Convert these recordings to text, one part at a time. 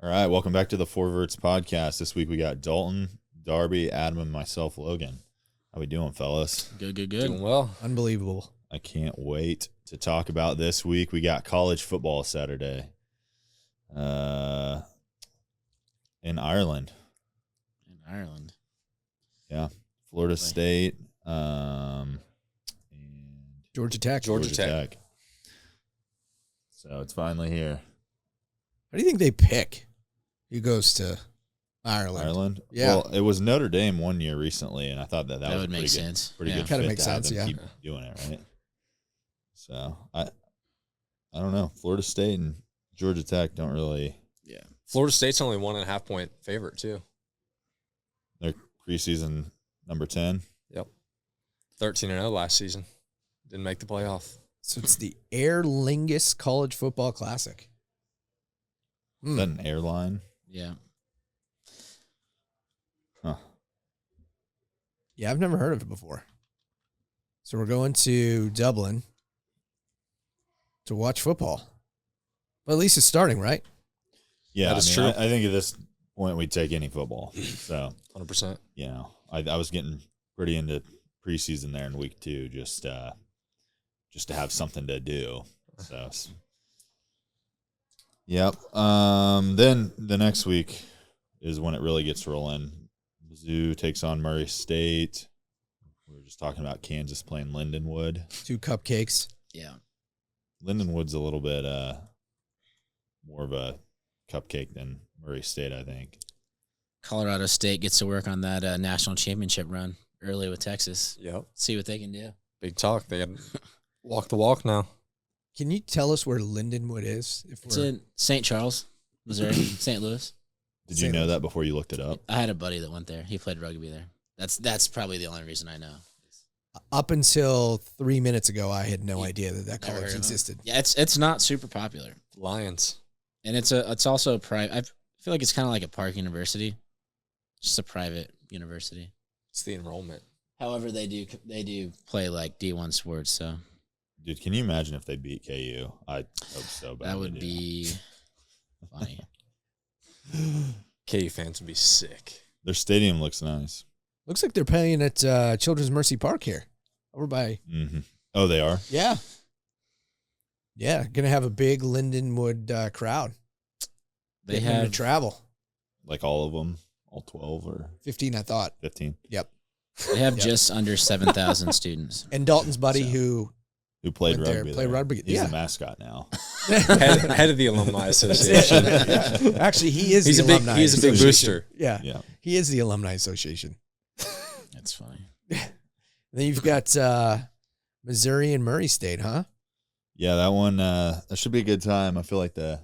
All right, welcome back to the Vertz podcast. This week we got Dalton, Darby, Adam, and myself, Logan. How we doing, fellas? Good. Doing well. Unbelievable. I can't wait to talk about this week. We got college football Saturday in Ireland. Yeah, Florida State and Georgia Tech. Georgia Tech. So it's finally here. How do you think they pick who goes to Ireland? Ireland? Yeah. Well, it was Notre Dame one year recently, and I thought that would make sense. Pretty good. Kind of fit makes to have sense, them yeah. Keep doing it, right? So I don't know. Florida State and Georgia Tech don't really. Yeah. Florida State's only 1.5 point favorite too. They're preseason number 10. Yep. 13-0 last season. Didn't make the playoff. So it's the Aer Lingus College Football Classic. Is that an airline? Yeah. Huh. Yeah, I've never heard of it before. So we're going to Dublin to watch football. But at least it's starting, right? Yeah, that is true. I think at this point we'd take any football. So 100%. you know, I was getting pretty into preseason there in week 2, just to have something to do. So, yep. Then the next week is when it really gets rolling. Mizzou takes on Murray State. We were just talking about Kansas playing Lindenwood. 2 cupcakes. Yeah. Lindenwood's a little bit more of a cupcake than Murray State, I think. Colorado State gets to work on that national championship run early with Texas. Yep. See what they can do. Big talk. They can walk the walk now. Can you tell us where Lindenwood is? It's in St. Charles, Missouri, St. Louis. Did you know that before you looked it up? I had a buddy that went there. He played rugby there. That's probably the only reason I know. Up until 3 minutes ago, I had no idea that Never college heard of it. existed. Yeah, it's not super popular, Lions. and it's also a private. I feel like it's kind of like a Park University, just a private university. It's the enrollment. However, they do play like D1 sports, so Dude, can you imagine if they beat KU? I hope so bad. that would be funny. KU fans would be sick. Their stadium looks nice. Looks like they're playing at Children's Mercy Park here. Over by... Mm-hmm. Oh, they are? Yeah. Yeah, going to have a big Lindenwood crowd. They Getting them to have travel. Like all of them? All 12 or 15, I thought. 15? Yep. just under 7,000 students. And Dalton's buddy who played went there, rugby. played there. rugby. He's Yeah. the mascot now. head of the Alumni Association. Actually, he is He's the a big alumni he's a big association. booster. Yeah. Yeah. He is the Alumni Association. That's funny. Then you've got Missouri and Murray State, huh? Yeah, that one, that should be a good time. I feel like the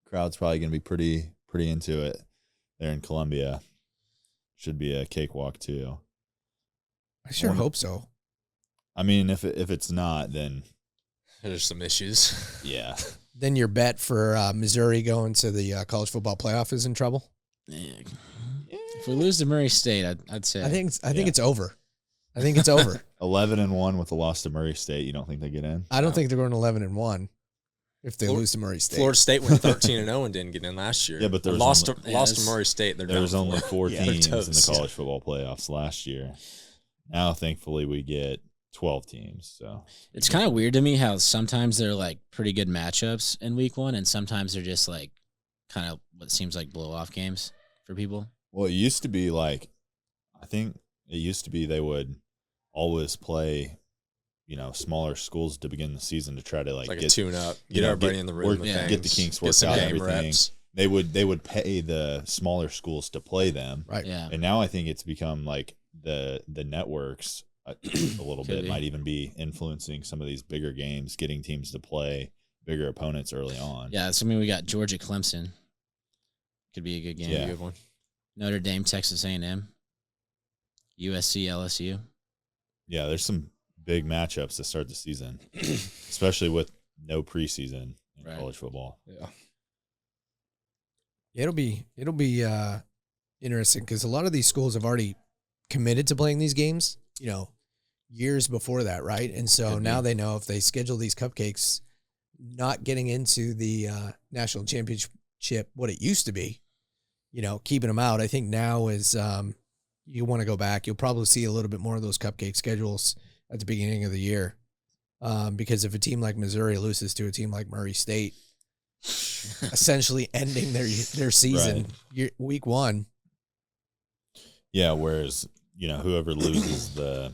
crowd's probably going to be pretty into it there in Columbia. Should be a cakewalk, too. I sure hope so. I mean, if it's not, then There's some issues. yeah. Then your bet for Missouri going to the college football playoff is in trouble. Yeah. If we lose to Murray State, I'd say I think it's over. I think it's over. 11-1 with a loss to Murray State. You don't think they get in? I don't think they're going 11-1 if they lose to Murray State. Florida State went 13-0 and didn't get in last year. Yeah, but there was lost only- to Murray State. There was only 4 Yeah, teams in they're the toast. college football playoffs last year. Now, thankfully, we get 12 teams. So it's kind of weird to me how sometimes they're like pretty good matchups in week 1, and sometimes they're just like kind of what seems like blow-off games for people. Well, it used to be like, I think it used to be they would always play, smaller schools to begin the season to try to like get a tune-up, get everybody in the room, with get the things, kinks get worked some out, game everything. reps. They would pay the smaller schools to play them, Right. Yeah. and now I think it's become like the networks a little bit be. might even be influencing some of these bigger games, getting teams to play bigger opponents early on. Yeah, so I mean we got Georgia Clemson. Could be a good game. Yeah. A good one. Notre Dame Texas A&M. USC LSU. Yeah, there's some big matchups to start the season, especially with no preseason in Right. college football. Yeah. It'll be interesting because a lot of these schools have already committed to playing these games, years before that, right? And so now they know if they schedule these cupcakes, not getting into the national championship, what it used to be, keeping them out. I think now is you want to go back. You'll probably see a little bit more of those cupcake schedules at the beginning of the year. Because if a team like Missouri loses to a team like Murray State, essentially ending their season week 1. Yeah, whereas, whoever loses the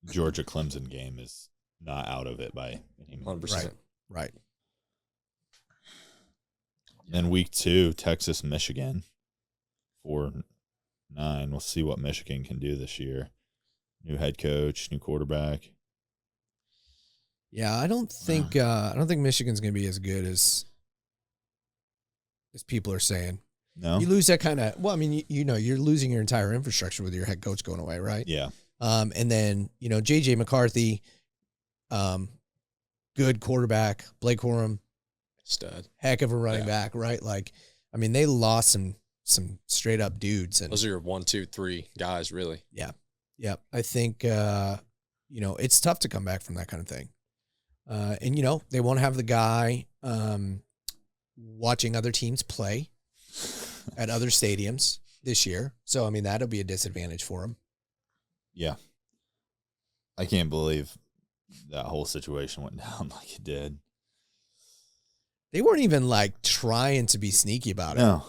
Georgia Clemson game is not out of it by any means. 100%. Right. Then week 2, Texas, Michigan, 4-9. We'll see what Michigan can do this year. New head coach, new quarterback. Yeah, I don't think Michigan's going to be as good as people are saying. No, You lose that kind of. Well, I mean, you're losing your entire infrastructure with your head coach going away, right? Yeah. And then JJ McCarthy, good quarterback, Blake Corum, Stud. heck of a running back, right? Like, I mean, they lost some straight up dudes, and Those are your 1, 2, 3 guys, really. yeah. I think it's tough to come back from that kind of thing. And they won't have the guy watching other teams play at other stadiums this year. So, I mean, that'll be a disadvantage for them. Yeah. I can't believe that whole situation went down like it did. They weren't even like trying to be sneaky about it. No,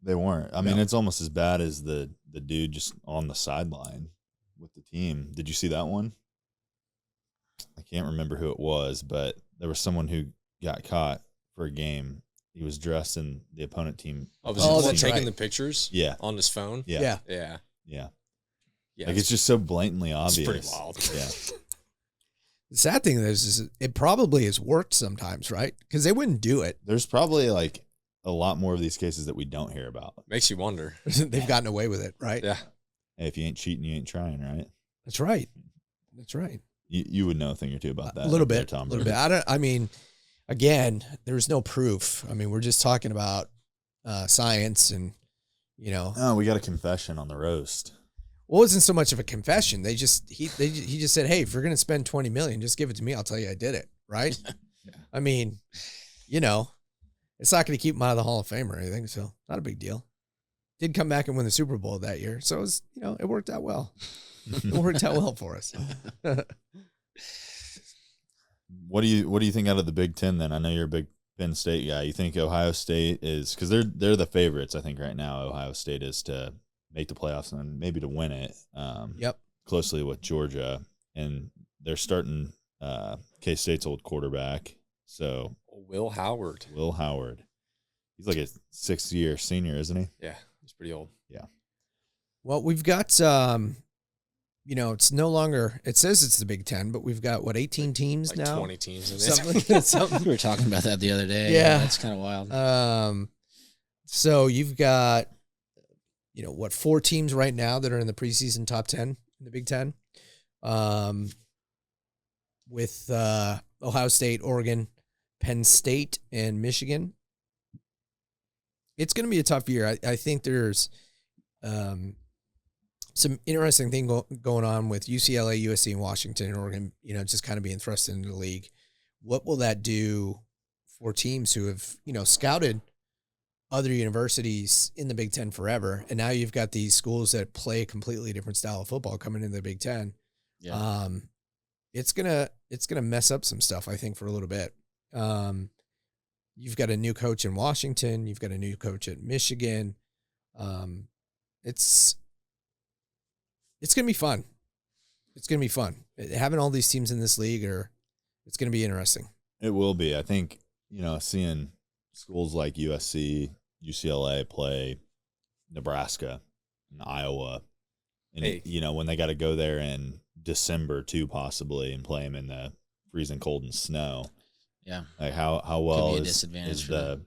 they weren't. I mean, No. it's almost as bad as the dude just on the sideline with the team. Did you see that one? I can't remember who it was, but there was someone who got caught for a game. He was dressed in the opponent team. Was Oh, he that's taking right. the pictures Yeah. on his phone? Yeah. Yeah. Yeah. Yeah. Like, it's just so blatantly it's obvious. pretty wild. Yeah. The sad thing is it probably has worked sometimes, right? Because they wouldn't do it. There's probably like a lot more of these cases that we don't hear about. Makes you wonder. They've gotten away with it, right? Yeah. Hey, if you ain't cheating, you ain't trying, right? That's right. That's right. You would know a thing or two about that. A little there, bit. A Tom little Brady. bit. I mean, again, there's no proof. I mean, we're just talking about science and, Oh, we got a confession on the roast. it wasn't so much of a confession. He just said, "Hey, if you're going to spend $20 million, just give it to me. I'll tell you I did it." Right? Yeah. I mean, it's not going to keep him out of the Hall of Fame or anything, so not a big deal. Did come back and win the Super Bowl that year, so it was, it worked out well. It worked out well for us. What do you think out of the Big Ten then? I know you're a big Penn State guy. You think Ohio State is, because they're the favorites, I think, right now. Ohio State is to make the playoffs and maybe to win it. Yep. Closely with Georgia, and they're starting K-State's old quarterback. So Will Howard. He's like a 6th-year senior, isn't he? Yeah. He's pretty old. Yeah. Well, we've got it's no longer. It says it's the Big Ten, but we've got 18 teams Like now. 20 teams in Something. We were talking about that the other day. Yeah. That's kind of wild. So you've got, 4 teams right now that are in the preseason top 10 in the Big Ten, with Ohio State, Oregon, Penn State, and Michigan. It's going to be a tough year. I think there's some interesting thing going on with UCLA, USC, and Washington, and Oregon, just kind of being thrust into the league. What will that do for teams who have, scouted other universities in the Big Ten forever, and now you've got these schools that play a completely different style of football coming into the Big Ten? Yeah. It's gonna mess up some stuff, I think, for a little bit. You've got a new coach in Washington. You've got a new coach at Michigan. It's going to be fun. It's going to be fun. Having all these teams in this league it's going to be interesting. It will be. I think, seeing schools like USC, UCLA play Nebraska and Iowa, and, when they got to go there in December too, possibly, and play them in the freezing cold and snow. Yeah. Like how well Could be a is disadvantage for the,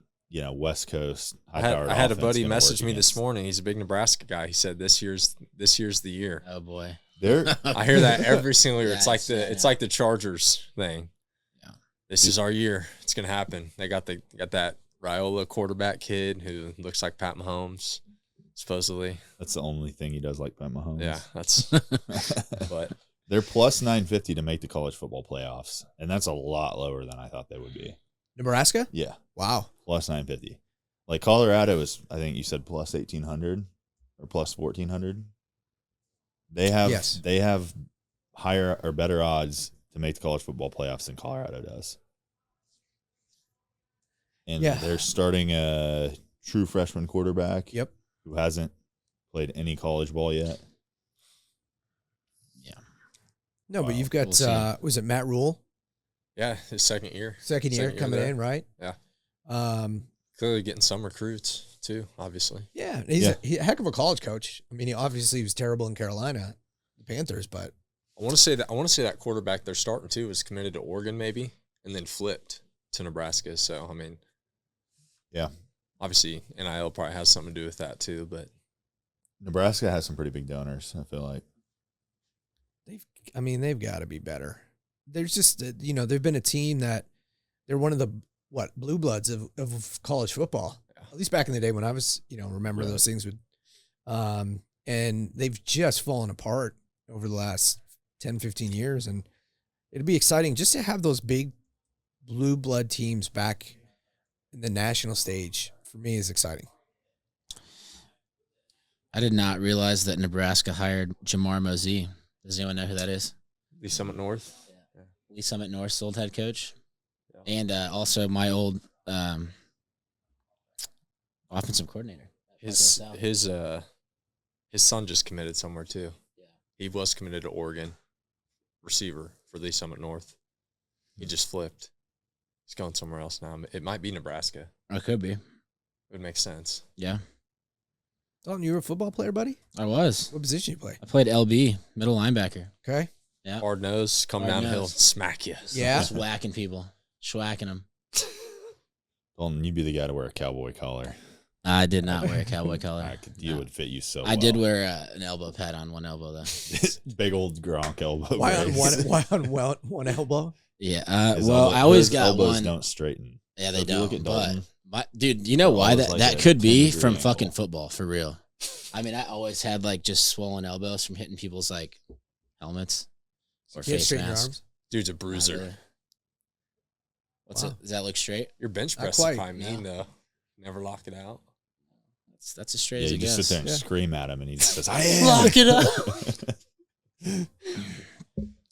West Coast I high-powered had a offense buddy gonna message work me this against? morning. He's a big Nebraska guy. He said this year's the year. Oh boy. They're I hear that every single year. Yeah, It's like the Chargers thing. Yeah. This is our year. It's gonna happen. They got that Raiola quarterback kid who looks like Pat Mahomes, supposedly. that's the only thing he does like Pat Mahomes. Yeah, that's but They're plus 950 to make the college football playoffs, and that's a lot lower than I thought they would be. Nebraska? Yeah, Wow. plus 950. like Colorado is, I think you said plus 1,800 or plus 1,400. They have higher or better odds to make the college football playoffs than Colorado does. And they're starting a true freshman quarterback. Yep. Who hasn't played any college ball yet. Yeah. No, but you've got, was it Matt Rule? Yeah, his second year. Second year coming in, right? Yeah. Clearly getting some recruits too, obviously. Yeah, he's a heck of a college coach. I mean, he obviously was terrible in Carolina, the Panthers, but I want to say that quarterback they're starting to was committed to Oregon maybe, and then flipped to Nebraska. So I mean, yeah, obviously NIL probably has something to do with that too. But Nebraska has some pretty big donors. I feel like they've got to be better. There's just they've been a team that they're one of the blue bloods of college football. Yeah. At least back in the day when I was remember those things would, and they've just fallen apart over the last 10, 15 years, and it'd be exciting just to have those big blue blood teams back in the national stage. For me, is exciting. I did not realize that Nebraska hired Jamar Mosey. Does anyone know who that is? Lee Summit North. Yeah. Lee Summit North's old head coach. Yeah. And also my old offensive coordinator. His son just committed somewhere too. Yeah. He was committed to Oregon, receiver for Lee Summit North. He just flipped. He's going somewhere else now. It might be Nebraska. It could be. It would make sense. Yeah. Dalton, you were a football player, buddy? I was. What position you play? I played LB, middle linebacker. Okay. Yeah. Hard nose, come downhill, smack you. Yeah. Just whacking people, schwacking them. Dalton, you'd be the guy to wear a cowboy collar. I did not wear a cowboy collar. You would fit you so I did wear an elbow pad on one elbow, though. Big old Gronk elbow. Why on one elbow? Yeah. I always got elbows one. Don't straighten. Yeah, they don't. Look at Dalton. But dude, you know why that could be from fucking football for real. I mean, I always had just swollen elbows from hitting people's helmets or face masks. Dude's a bruiser. What's it? Does that look straight? Your bench press is probably mean though. Never lock it out. That's as straight as it you gets. just sit there and scream at him, and he just says, "I am." Lock it up.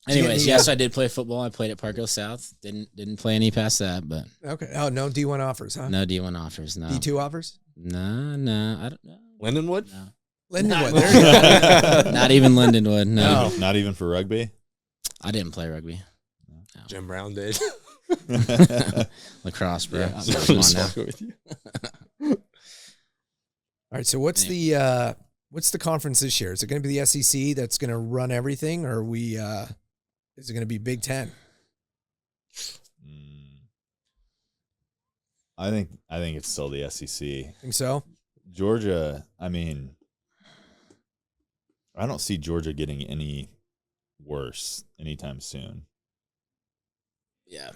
Anyways, yes, I did play football. I played at Parkville South. Didn't play any past that, but okay. Oh, no D1 offers, huh? No D1 offers. No D2 offers. No. I don't know. Lindenwood. No. Lindenwood. There you go. Not even Lindenwood. No. Not even for rugby. I didn't play rugby. No. Jim Brown did. Lacrosse, bro. Yeah, Come on now. with you. All right. So what's the conference this year? Is it going to be the SEC that's going to run everything, or is it going to be Big Ten? I think it's still the SEC. Think so? Georgia. I mean, I don't see Georgia getting any worse anytime soon. Yeah.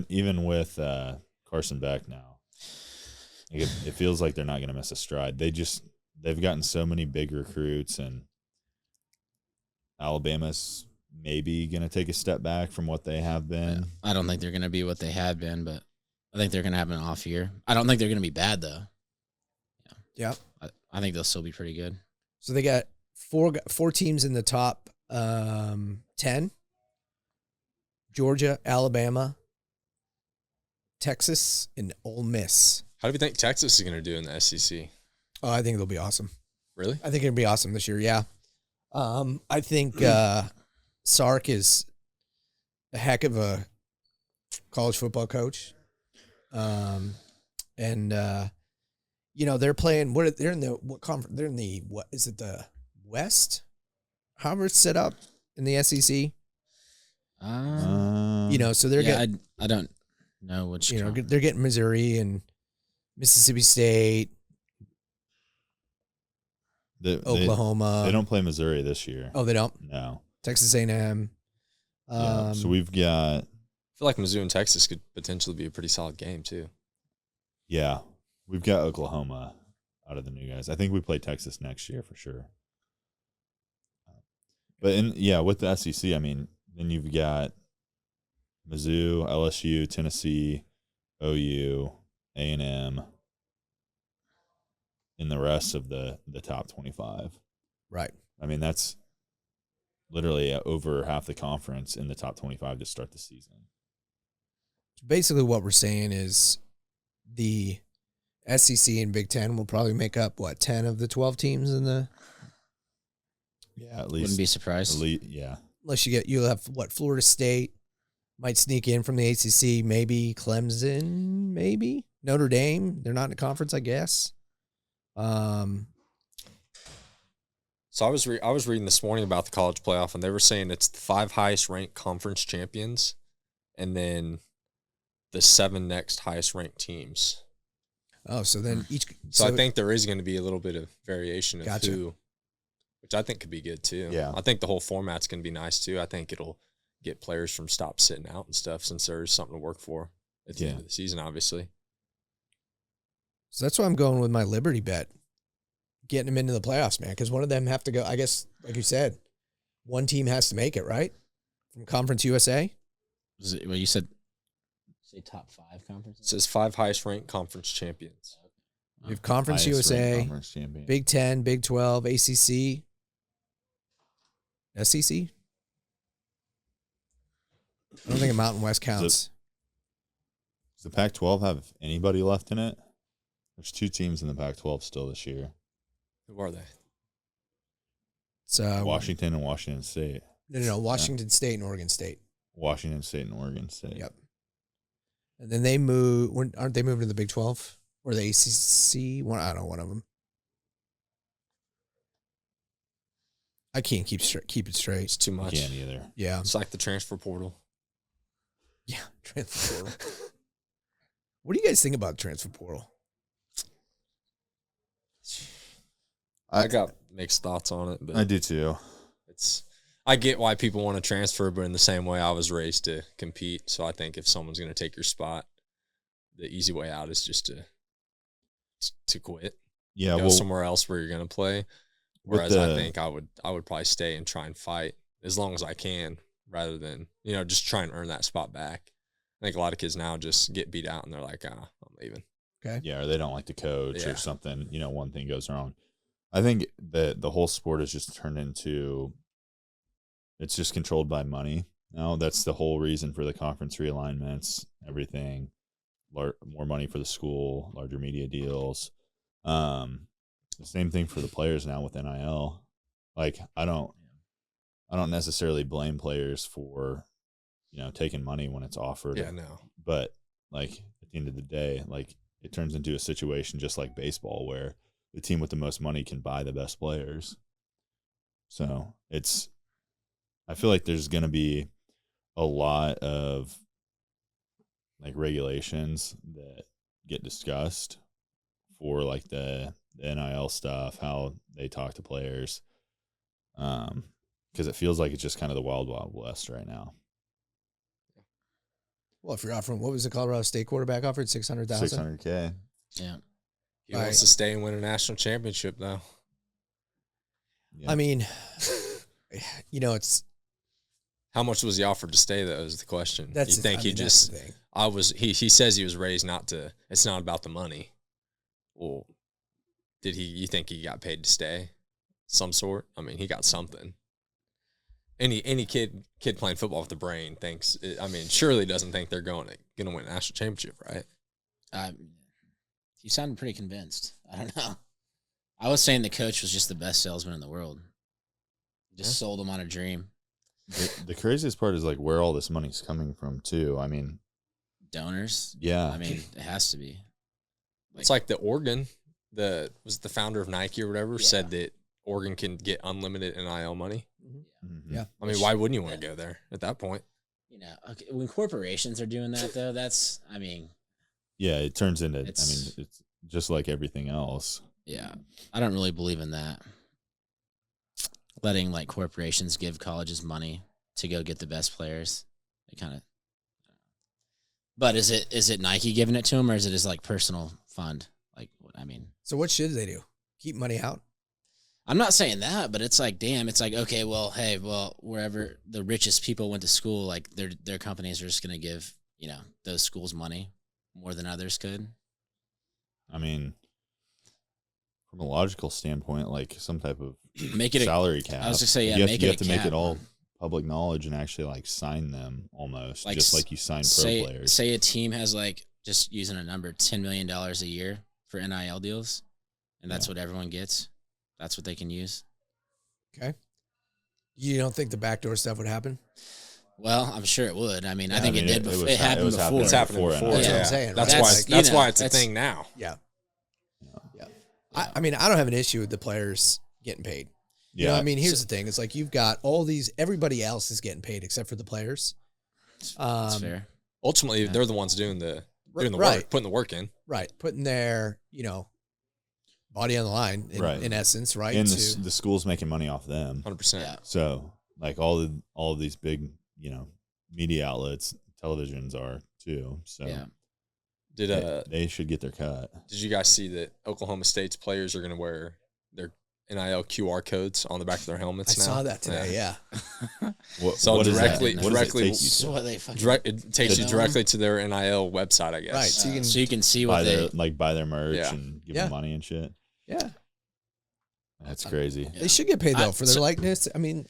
Even with Carson Beck now, it feels like they're not going to miss a stride. They've gotten so many big recruits, and Alabama's maybe going to take a step back from what they have been. Yeah. I don't think they're going to be what they had been, but I think they're going to have an off year. I don't think they're going to be bad, though. Yeah. I think they'll still be pretty good. So they got four teams in the top 10. Georgia, Alabama, Texas, and Ole Miss. How do you think Texas is going to do in the SEC? Oh, I think they'll be awesome. Really? I think it'll be awesome this year, yeah. I think Sark is a heck of a college football coach. They're playing they're in the what conference? They're in the what is it, the West? How it's set up in the SEC? So they're getting I don't know which they're getting Missouri and Mississippi State, Oklahoma. They don't play Missouri this year. Oh, they don't? No. Texas A&M. So we've got. I feel like Mizzou and Texas could potentially be a pretty solid game too. Yeah, we've got Oklahoma out of the new guys. I think we play Texas next year for sure. But with the SEC, I mean, then you've got Mizzou, LSU, Tennessee, OU, A&M, in the rest of the top 25. Right. I mean, that's literally over half the conference in the top 25 to start the season. Basically, what we're saying is the SEC and Big Ten will probably make up, 10 of the 12 teams in the... Yeah, at least. Wouldn't be surprised. Yeah. Unless you'll have, Florida State might sneak in from the ACC, maybe Clemson, maybe Notre Dame. They're not in a conference, I guess. So I was reading this morning about the college playoff, and they were saying it's the 5 highest ranked conference champions, and then the 7 next highest ranked teams. Oh, so then each. So I think there is going to be a little bit of variation of Gotcha. who, which I think could be good too. Yeah. I think the whole format's going to be nice too. I think it'll get players from stop sitting out and stuff, since there's something to work for at the end of the season, obviously. So that's why I'm going with my Liberty bet, getting them into the playoffs, man. Because one of them have to go. I guess, like you said, one team has to make it, right? From Conference USA. Was it, well, you said say top 5 conferences. It says 5 highest ranked conference champions. We have Conference Highest ranked USA, conference champion. Big 10, Big 12, ACC, SEC. I don't think a Mountain West counts. Does the Pac-12 have anybody left in it? There's 2 teams in the Pac-12 still this year. Who are they? It's Washington and Washington State. No. Washington State and Oregon State. Washington State and Oregon State. Yep. And then they move. Aren't they moving to the Big 12 or the ACC? One, I don't know, one of them. I can't keep it straight. It's too I much. can't either. Yeah. It's like the transfer portal. Yeah. Transfer portal. What do you guys think about transfer portal? I got mixed thoughts on it, but I do too. I get why people want to transfer, but in the same way I was raised to compete. So I think if someone's going to take your spot, the easy way out is just to quit. Yeah, Go somewhere else where you're going to play. Whereas I think I would probably stay and try and fight as long as I can, rather than, just try and earn that spot back. I think a lot of kids now just get beat out and they're like, I'm leaving. Okay. Yeah, or they don't like the coach Yeah. or something. One thing goes wrong. I think the whole sport has just turned into, it's just controlled by money now. That's the whole reason for the conference realignments, everything. More money for the school, larger media deals. The same thing for the players now with NIL. Like, I don't necessarily blame players for, taking money when it's offered. Yeah, no. But like at the end of the day, like it turns into a situation just like baseball where the team with the most money can buy the best players. So I feel like there's going to be a lot of like regulations that get discussed for like the NIL stuff, how they talk to players. Because it feels like it's just kind of the wild, wild west right now. Well, if you're offering, what was the Colorado State quarterback offered? 600,000. $600K. Yeah. He wants to stay and win a national championship, though. Yeah. I mean, it's. How much was he offered to stay, though, is the question. That's you think the thing. He says he was raised it's not about the money. Well, you think he got paid to stay? Some sort? I mean, he got something. Any kid playing football with the brain thinks, surely doesn't think they're going to win a national championship, right? You sounded pretty convinced. I don't know. I was saying the coach was just the best salesman in the world. Just sold him on a dream. The craziest part is like where all this money's coming from too. I mean, donors. Yeah. I mean, it has to be. It's like the Oregon, was the founder of Nike or whatever, said that Oregon can get unlimited NIL money. Mm-hmm. Yeah. I mean, why wouldn't you want to go there at that point? Okay, when corporations are doing that, though, Yeah, it turns into, It's just like everything else. Yeah. I don't really believe in that. Letting like corporations give colleges money to go get the best players. They kind of. But is it Nike giving it to them, or is it his like personal fund? Like, So what should they do? Keep money out? I'm not saying that, but it's like, damn, it's like, okay, well, wherever the richest people went to school, like their companies are just going to give, those schools money more than others could. I mean, from a logical standpoint, like some type of make it salary cap. I was just saying, you make have to make it all public knowledge and actually like sign them almost, like, just like you sign pro players. Say a team has like, just using a number, $10 million a year for NIL deals, and that's what everyone gets. That's what they can use. Okay. You don't think the backdoor stuff would happen? Well, I'm sure it would. I mean, I think it did before. It happened before. It's happened before. That's what I'm saying. That's why it's a thing now. Yeah. I mean, I don't have an issue with the players getting paid. You know, I mean, here's the thing. It's like you've got all these, everybody else is getting paid except for the players. That's fair. Ultimately, they're the ones doing the right. work, putting the work in. Right. Putting their, body on the line in essence, right? And the school's making money off them. 100%. Yeah. So like all of these big, media outlets, televisions are too. So they should get their cut. Did you guys see that Oklahoma State's players are going to wear their NIL QR codes on the back of their helmets now? I saw that today, yeah. What directly, it takes you directly to their NIL website, I guess. Right. So you can see what buy their merch and give them money and shit. Yeah. That's crazy. They should get paid though for their likeness. I mean,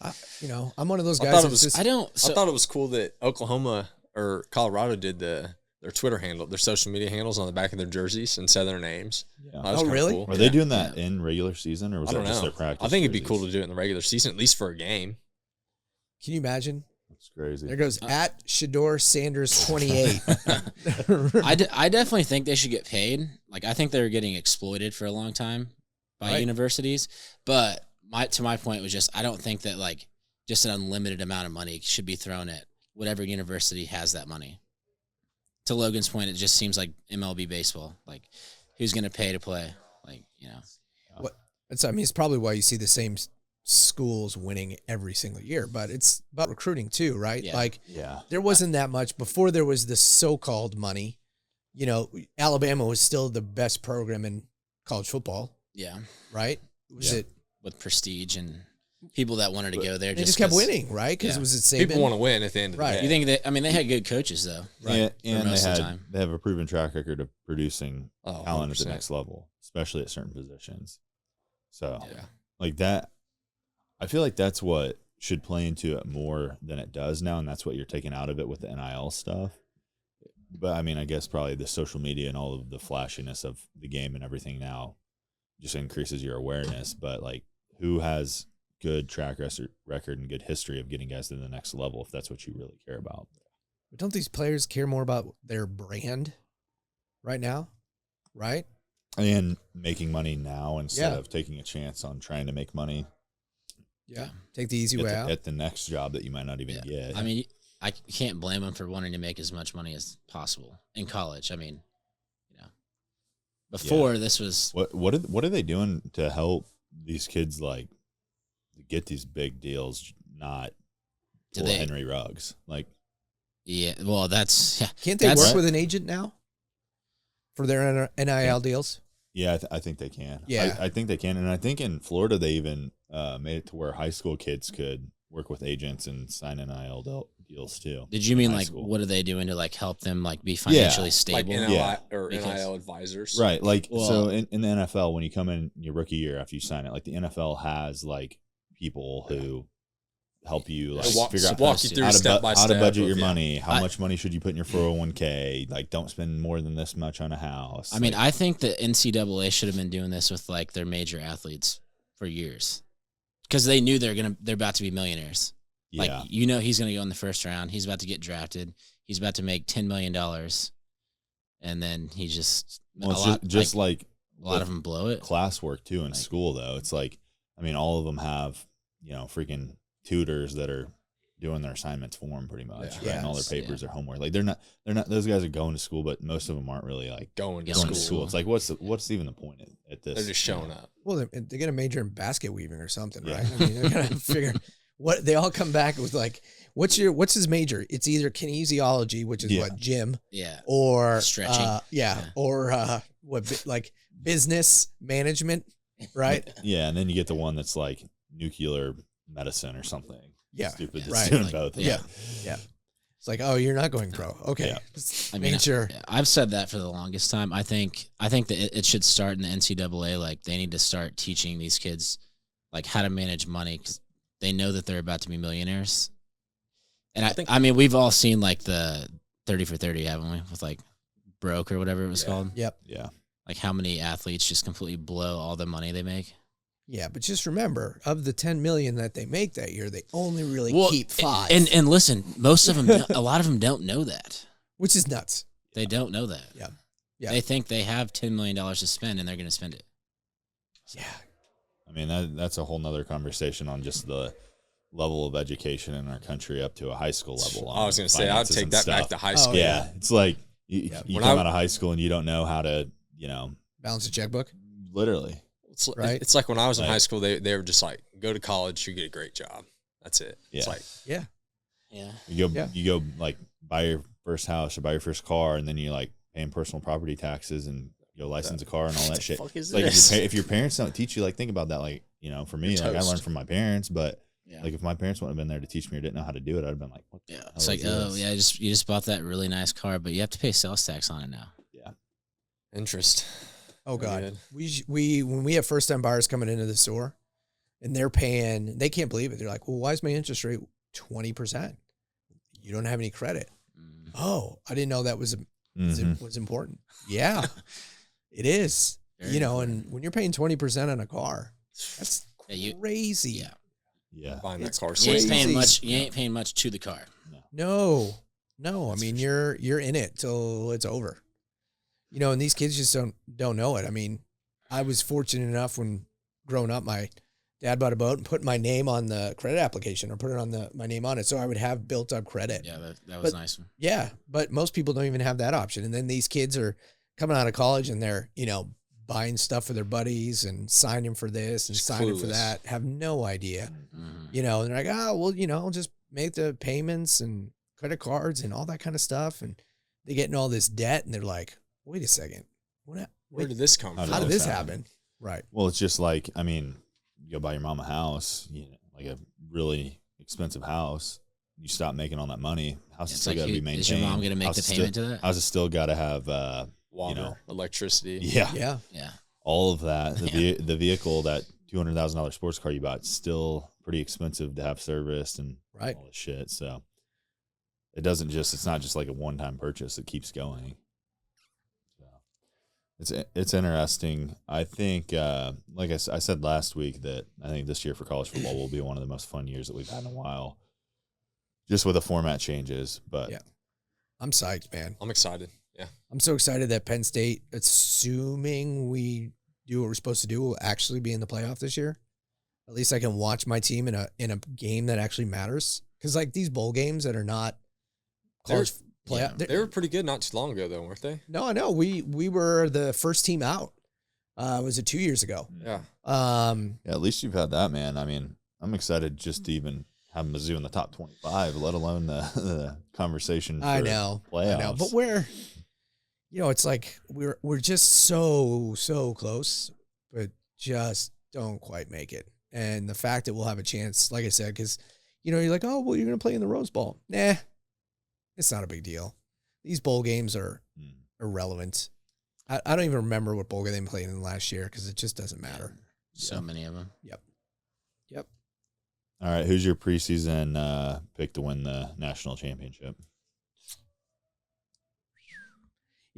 I'm one of those guys. I thought it was cool that Oklahoma or Colorado did their Twitter handle, their social media handles on the back of their jerseys and said their names. Yeah. Oh, really? Cool. Are they doing that in regular season, or was that just their practice? I think it'd be cool to do it in the regular season, at least for a game. Can you imagine? That's crazy. There goes at Shador Sanders 28. I definitely think they should get paid. Like, I think they were getting exploited for a long time by universities. But to my point was just, I don't think that like just an unlimited amount of money should be thrown at whatever university has that money. To Logan's point, it just seems like MLB baseball. Like, who's going to pay to play? Like, it's probably why you see the same schools winning every single year, but it's about recruiting too, right? Yeah. There wasn't that much before there was the so-called money. Alabama was still the best program in college football. Yeah. Right? Was it with prestige and people that wanted to go there? They just kept winning, right? Because it was Saban. People want to win at the end of the day. You think that? I mean, they had good coaches though, right? And they have a proven track record of producing talent 100%. At the next level, especially at certain positions. So, like that, I feel like that's what should play into it more than it does now, and that's what you're taking out of it with the NIL stuff. But I mean, I guess probably the social media and all of the flashiness of the game and everything now just increases your awareness. But like, who has good track record and good history of getting guys to the next level if that's what you really care about? But don't these players care more about their brand right now? Right? And making money now instead of taking a chance on trying to make money. Yeah. Take the easy way out. At the next job that you might not even get. I mean, I can't blame them for wanting to make as much money as possible in college. I mean, before this was what are they doing to help these kids like get these big deals? Not pull Henry Ruggs, like well, that's can't they work with an agent now for their NIL deals? Yeah, I think they can. Yeah, I think they can, and I think in Florida they even made it to where high school kids could work with agents and sign NIL deals too. Did you mean like what are they doing to like help them like be financially stable? Like NIL advisors, right? Like so in the NFL, when you come in your rookie year after you sign it, like the NFL has like people who help you like figure out walk you through step by step how to budget your money, how much money should you put in your 401k, like don't spend more than this much on a house. I mean, I think the NCAA should have been doing this with like their major athletes for years because they knew they're about to be millionaires. Like he's going to go in the first round. He's about to get drafted. He's about to make $10 million, and then he just a lot of them blow it. Classwork too in school though. It's like, I mean, all of them have freaking tutors that are doing their assignments for them pretty much, right? And all their papers are homework. Like they're not those guys are going to school, but most of them aren't really like going to school. It's like what's even the point at this? They're just showing up. Well, they're going to major in basket weaving or something, right? I mean, they're going to figure what they all come back with like, what's his major? It's either kinesiology, which is what gym, or stretching, or what like business management, right? Yeah, and then you get the one that's like nuclear medicine or something. Yeah, stupid. That's doing both. Yeah. It's like, oh, you're not going pro. Okay. Yeah. I mean, sure. I've said that for the longest time. I think that it should start in the NCAA. Like, they need to start teaching these kids like how to manage money, because they know that they're about to be millionaires. And I mean, we've all seen like the 30 for 30, haven't we? With like Broke or whatever it was called. Yep. Yeah. Like how many athletes just completely blow all the money they make. Yeah, but just remember, of the 10 million that they make that year, they only really keep 5. And listen, most of them, a lot of them don't know that. Which is nuts. They don't know that. Yeah. Yeah. They think they have $10 million to spend and they're going to spend it. Yeah. I mean, that's a whole nother conversation on just the level of education in our country up to a high school level. I was going to say, I'd take that back to high school. Yeah. It's like you come out of high school and you don't know how to, balance a checkbook. Literally. Right. It's like when I was in high school, they were just like, go to college, you get a great job. That's it. Yeah. It's like, Yeah. Yeah. You go like buy your first house or buy your first car, and then you like paying personal property taxes and you license a car and all that shit. Fuck is Like this? if your parents don't teach you, like think about that. Like, for me, like I learned from my parents, but Yeah. like if my parents wouldn't have been there to teach me or didn't know how to do it, I'd have been like, what the hell It's like, is oh this? yeah, you just bought that really nice car, but you have to pay sales tax on it now. Yeah. interest. Oh God, Good. we when we have first time buyers coming into the store, and they're paying, they can't believe it. They're like, "Well, why is my interest rate 20%? You don't have any credit." Oh, I didn't know that was was important. Yeah, it is. Very And important. when you're paying 20% on a car, that's crazy. Yeah. Yeah. Buying that It's car. You ain't paying Crazy. much. You ain't paying much to the car. No. I mean, you're in it till it's over. And these kids just don't know it. I mean, I was fortunate enough when growing up, my dad bought a boat and put my name on the credit application, or put it on my name on it, so I would have built up credit. Yeah, that was But- nice. Yeah, but most people don't even have that option. And then these kids are coming out of college and they're, buying stuff for their buddies and signing for this and Just signing for clueless. that, have no idea. Mhm. And they're like, oh, well, I'll just make the payments and credit cards and all that kind of stuff. And they get in all this debt and they're like, wait a second. Where did this come How from? How did this this happen? Right. Well, it's just like, I mean, you go buy your mom a house, like a really expensive house. You stop making all that money. House is It's still like, got to be maintained. is your mom going to make House the is payment still, to that? House is still got to have, Water, electricity. yeah, Yeah. Yeah. all of that. Yeah. The vehicle, that $200,000 sports car you bought, is still pretty expensive to have serviced and Right. all this shit. So it's not just like a one-time purchase. It keeps going. So it's interesting. I think, like I said last week, that I think this year for college football will be one of the most fun years that we've had in a while, just with the format changes. But Yeah. I'm psyched, man. I'm excited. Yeah. I'm so excited that Penn State, assuming we do what we're supposed to do, will actually be in the playoff this year. At least I can watch my team in a game that actually matters. Because like these bowl games that are not college playoff, They were pretty good not too long ago, though, weren't they? No, I know. We were the first team out. Was it 2 years ago? Yeah. yeah, at least you've had that, man. I mean, I'm excited just to even have Mizzou in the top 25, let alone the conversation for I know. playoffs. But it's like we're just so close, but just don't quite make it. And the fact that we'll have a chance, like I said, because you're like, oh well, you're gonna play in the Rose Bowl. Nah, it's not a big deal. These bowl games are irrelevant. I don't even remember what bowl game they played in last year because it just doesn't matter. So many of them. Yep. All right, who's your preseason pick to win the national championship?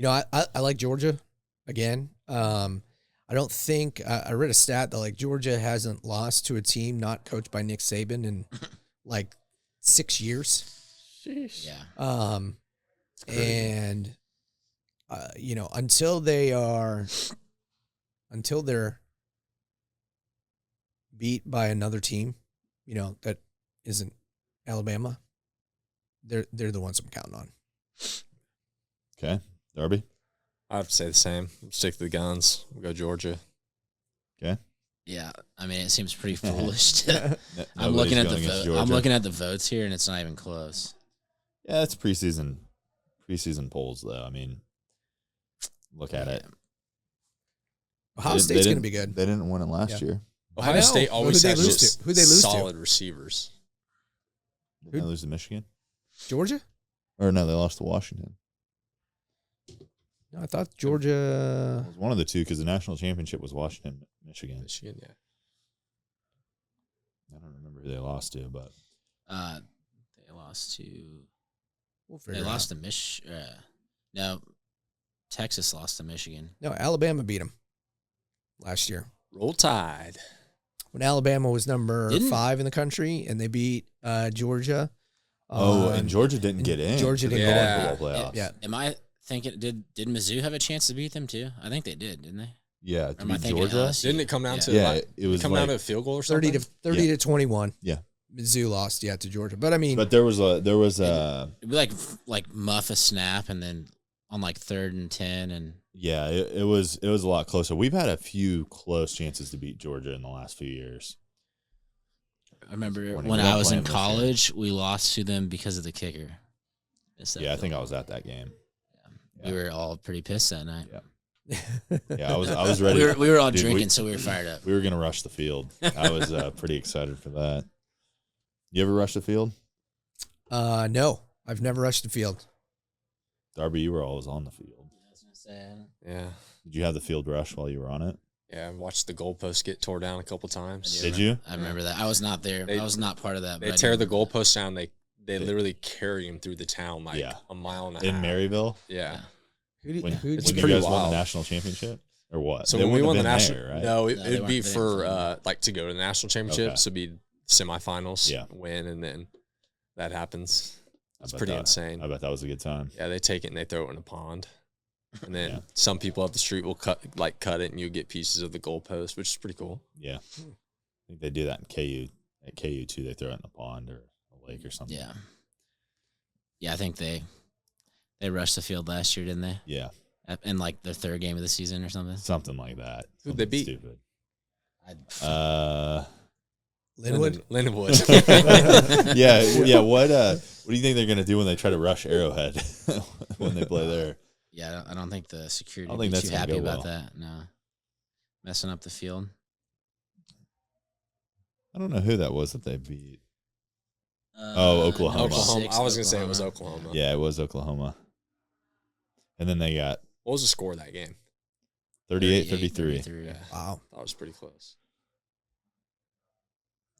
I like Georgia again. I don't think I read a stat that like Georgia hasn't lost to a team not coached by Nick Saban in like 6 years. Yeah. And until they're beat by another team, that isn't Alabama, they're the ones I'm counting on. Okay, Darby. I have to say the same. Stick to the guns. We'll go Georgia. Okay. Yeah. I mean, it seems pretty foolish. To, I'm Nobody's looking at the going against vote. Georgia. I'm looking at the votes here, and it's not even close. Yeah, it's preseason polls though. I mean, look at it. Ohio State's going to be good. They didn't win it last year. I Ohio know. State always Who'd they has lose just to? Who'd they lose to? solid receivers. Did they lose to Michigan? Georgia? Or no, they lost to Washington. No, I thought Georgia. It was one of the two because the national championship was Washington, Michigan. Michigan, yeah. I don't remember who they lost to, but they lost to. They lost to no, Texas lost to Michigan. No, Alabama beat them last year. Roll Tide. When Alabama was number 5 in the country, and they beat Georgia. And Georgia didn't get in. Georgia didn't get in football playoffs. Yeah. Am I thinking? Did Mizzou have a chance to beat them too? I think they did, didn't they? Yeah, Or to am I beat thinking Georgia. LSU? Didn't it come down to it was down to a field goal or something? 30 to 21. Yeah. Mizzou lost, to Georgia. But I mean, But there was a It'd be like muff a snap and then on like 3rd and 10 and yeah, it was a lot closer. We've had a few close chances to beat Georgia in the last few years. I remember When when we I were was in playing this college, we lost to them because of the kicker. Yeah, I think I was at that game. We were all pretty pissed that night. Yeah. Yeah, I was ready. We were all Dude, drinking, so we were fired up. We were gonna rush the field. I was pretty excited for that. You ever rush the field? no, I've never rushed the field. Darby, you were always on the field. Yeah. Did you have the field rush while you were on it? Yeah, I watched the goalpost get tore down a couple times. Did you? I remember that. I was not there. I was not part of that. They tear the goalpost down. They literally carry him through the town like a mile and a half. In Maryville? Yeah. When It's you pretty guys won wild. the national championship? Or what? So They when we wouldn't won the have been national, there, right? no, No, it'd they be weren't for like to go to the national championship. Okay. So it'd be semifinals, Yeah. win, and then that happens. It's I bet pretty that- insane. I bet that was a good time. Yeah, they take it and they throw it in a pond, and then Yeah. some people up the street will cut it, and you get pieces of the goalpost, which is pretty cool. Yeah. I think they do that in KU. At KU too, they throw it in a pond or a lake or something. Yeah. Yeah, I think they rushed the field last year, didn't they? Yeah. In like their 3rd game of the season or something. Something like that. Who'd they Something beat? Stupid. Linwood. Linwood. Yeah. What do you think they're gonna do when they try to rush Arrowhead when they play there? Yeah, I don't think the security I don't would think be that's too gonna happy go about well. that. No. Messing up the field. I don't know who that was that they beat. Oklahoma. Oklahoma. I was gonna say it was Oklahoma. Yeah, it was Oklahoma. And then they got What was the score of that game? 38-33. Yeah, Wow. that was pretty close.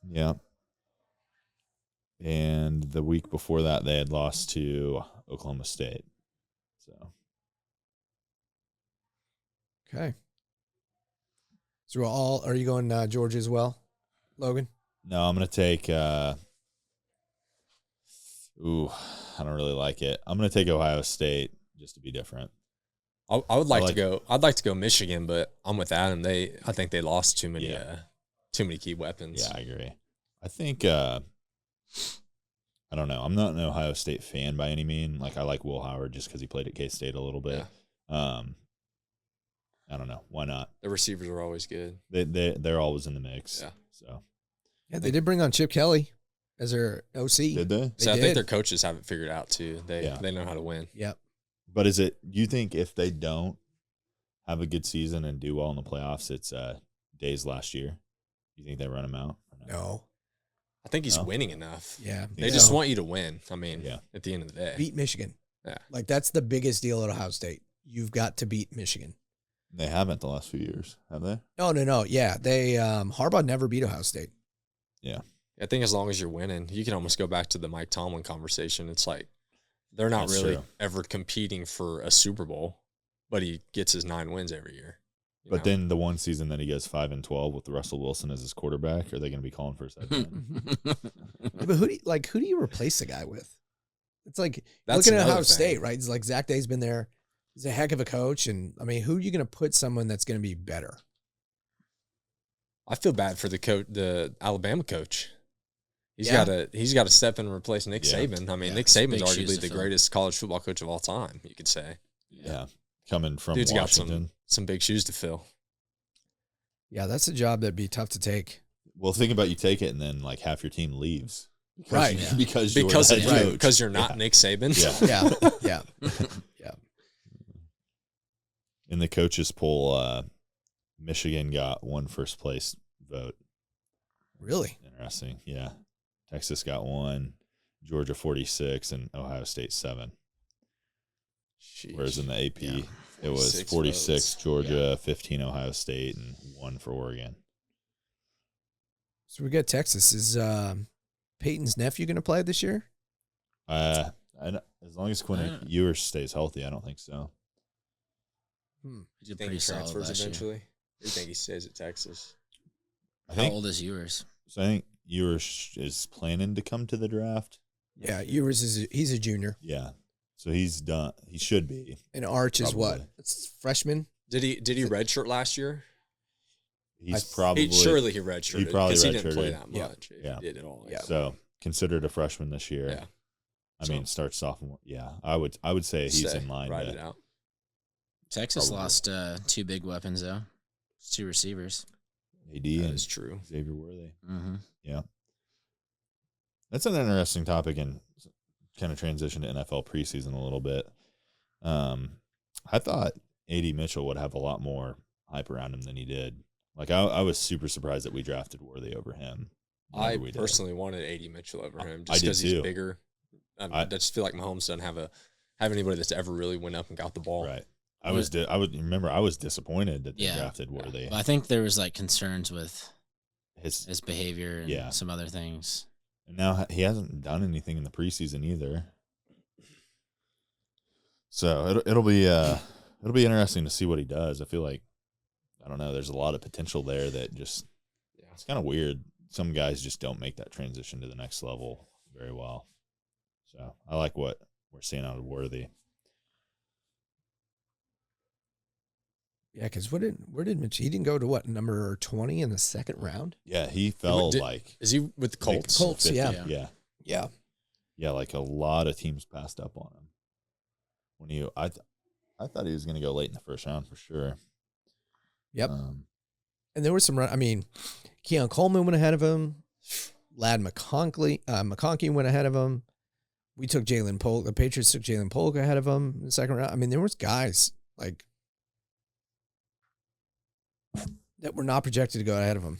Yeah. And the week before that, they had lost to Oklahoma State. So Okay. So are you going Georgia as well, Logan? no, I'm gonna take. I don't really like it. I'm gonna take Ohio State just to be different. I would like I to like- go. I'd like to go Michigan, but I'm with Adam. I think they lost too many key weapons. Yeah, I agree. I think I don't know. I'm not an Ohio State fan by any mean. Like I like Will Howard just because he played at K-State a little bit. I don't know. Why not? The receivers are always good. They're always in the mix. Yeah. So Yeah, they did bring on Chip Kelly as their OC. did they? So I did. think their coaches have it figured out too. They Yeah. they know how to win. Yep. But is it? You think if they don't have a good season and do well in the playoffs, it's Days last year? You think they run him out? Or No. I think he's No? winning enough. Yeah. They just want you to win. I mean, Yeah. at the end of the day. Beat Michigan. Yeah. Like that's the biggest deal at Ohio State. You've got to beat Michigan. They haven't the last few years, have they? No. Yeah, they Harbaugh never beat Ohio State. Yeah. I think as long as you're winning, you can almost go back to the Mike Tomlin conversation. It's like they're not That's really true. ever competing for a Super Bowl, but he gets his 9 wins every year. you But know? then the one season that he goes 5-12 with Russell Wilson as his quarterback, are they going to be calling for a second? Yeah, but who do you replace the guy with? It's like That's looking at another Ohio thing. State, right? It's like Zach Day's been there. He's a heck of a coach, and I mean, who are you going to put someone that's going to be better? I feel bad for the Alabama coach. He's Yeah. got to step in and replace Nick Yeah. Saban. I mean, Yeah. Nick It's Saban's big shoes arguably to the fill. greatest college football coach of all time. You could say. Yeah. Coming from Dude's got Washington. some big shoes to fill. Yeah, that's a job that'd be tough to take. Well, think about you take it and then like half your team leaves. Because Right. you- Yeah. because you're Because the head coach. because you're not Yeah. Nick Saban. Yeah. Yeah. In the coaches poll, Michigan got one first place vote. Really? Interesting. Yeah. Texas got one. Georgia 46, and Ohio State 7. Sheesh. Whereas in the AP, Yeah. it was 46 Georgia, 15 Ohio State, and 1 for Oregon. So we got Texas. Is Peyton's nephew going to play this year? As long as Quinn Ewers stays healthy, I don't think so. He's a Think pretty he solid transfers last year. eventually? Or you think he stays at Texas? How old is Ewers? So I think Ewers is planning to come to the draft. Yeah, Ewers he's a junior. Yeah. So he's done. He should be. And Arch is what? Probably. It's freshman. Did he redshirt last year? He's probably Surely he redshirted. He probably because he didn't play redshirted. that Yeah. much. If Yeah. he did at all. Yeah. so considered a freshman this year. Yeah. I mean, starts sophomore. Yeah, I would say he's Stay, in line. ride it out. Texas Probably. lost 2 big weapons, though. It's 2 receivers. AD That and is true. Xavier Worthy. Mm-hmm. Yeah, that's an interesting topic and kind of transition to NFL preseason a little bit. I thought AD Mitchell would have a lot more hype around him than he did. Like I was super surprised that we drafted Worthy over him. I personally wanted AD Mitchell over him I just did because he's too. bigger. I just feel like Mahomes doesn't have anybody that's ever really went up and got the ball. Right. I was disappointed that they Yeah. drafted Worthy. I think there was like concerns with His his behavior and Yeah. some other things. And now he hasn't done anything in the preseason either. So it'll be interesting to see what he does. I feel like, I don't know, there's a lot of potential there that just it's kind of weird. Some guys just don't make that transition to the next level very well. So I like what we're seeing out of Worthy. Yeah, because where did Mitch? He didn't go to what, number 20 in the second round? Yeah, he fell Is he with the Colts? Colts, 50. yeah. Yeah. Yeah, like a lot of teams passed up on him. I thought he was going to go late in the first round for sure. Yep. And there was some. I mean, Keon Coleman went ahead of him. Lad McConkey went ahead of him. We took Jalen Polk. The Patriots took Jalen Polk ahead of him in the second round. I mean, there was guys like that were not projected to go ahead of him.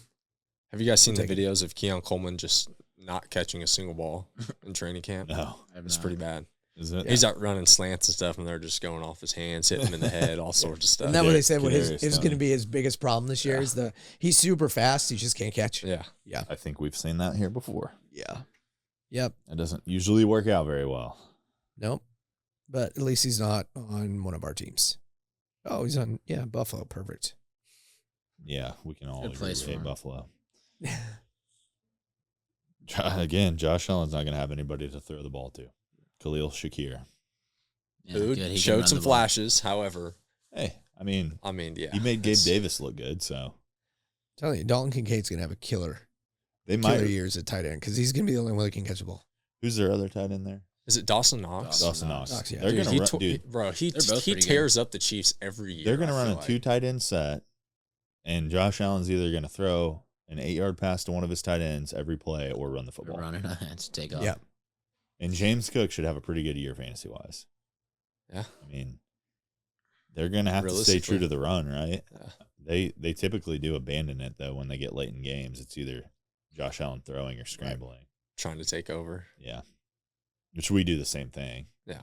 Have you guys seen the Take it. videos of Keon Coleman just not catching a single ball in training camp? No. It's pretty bad. Is it? He's out running slants and stuff, and they're just going off his hands, hitting him in the head, all sorts of stuff. Isn't that what they said? What Kadarius is going to Toney. be his biggest problem this year? Yeah. Is he's super fast. He just can't catch. Yeah. Yeah. I think we've seen that here before. Yeah. Yep. It doesn't usually work out very well. Nope. But at least he's not on one of our teams. Oh, he's on. Yeah, Buffalo. Perfect. Yeah, we can all Good place agree for him. Buffalo. Again, Josh Allen's not going to have anybody to throw the ball to. Khalil Shakir. Yeah, Who good. He can showed run some the ball. flashes, however. Hey, I mean, Yeah. he made Gabe it's- Davis look good, so Telling you, Dalton Kincaid's going to have a killer they might. years at tight end because he's going to be the only one that can catch the ball. Who's their other tight end there? Is it Dawson Knox? Dawson Knox. Knox, yeah. They're Dude, going to run, he They're both he pretty tears up the Chiefs every year. They're going to I run feel a like. 2 tight end set, and Josh Allen's either going to throw an 8-yard pass to one of his tight ends every play or run the football. Run it to take off. Yeah. And James Cook should have a pretty good year fantasy wise. Yeah. I mean, they're going to have to stay true Realistically. to the run, right? Yeah. They typically do abandon it, though, when they get late in games. It's either Josh Allen throwing or scrambling. Trying to take over. Yeah. Which we do the same thing. Yeah.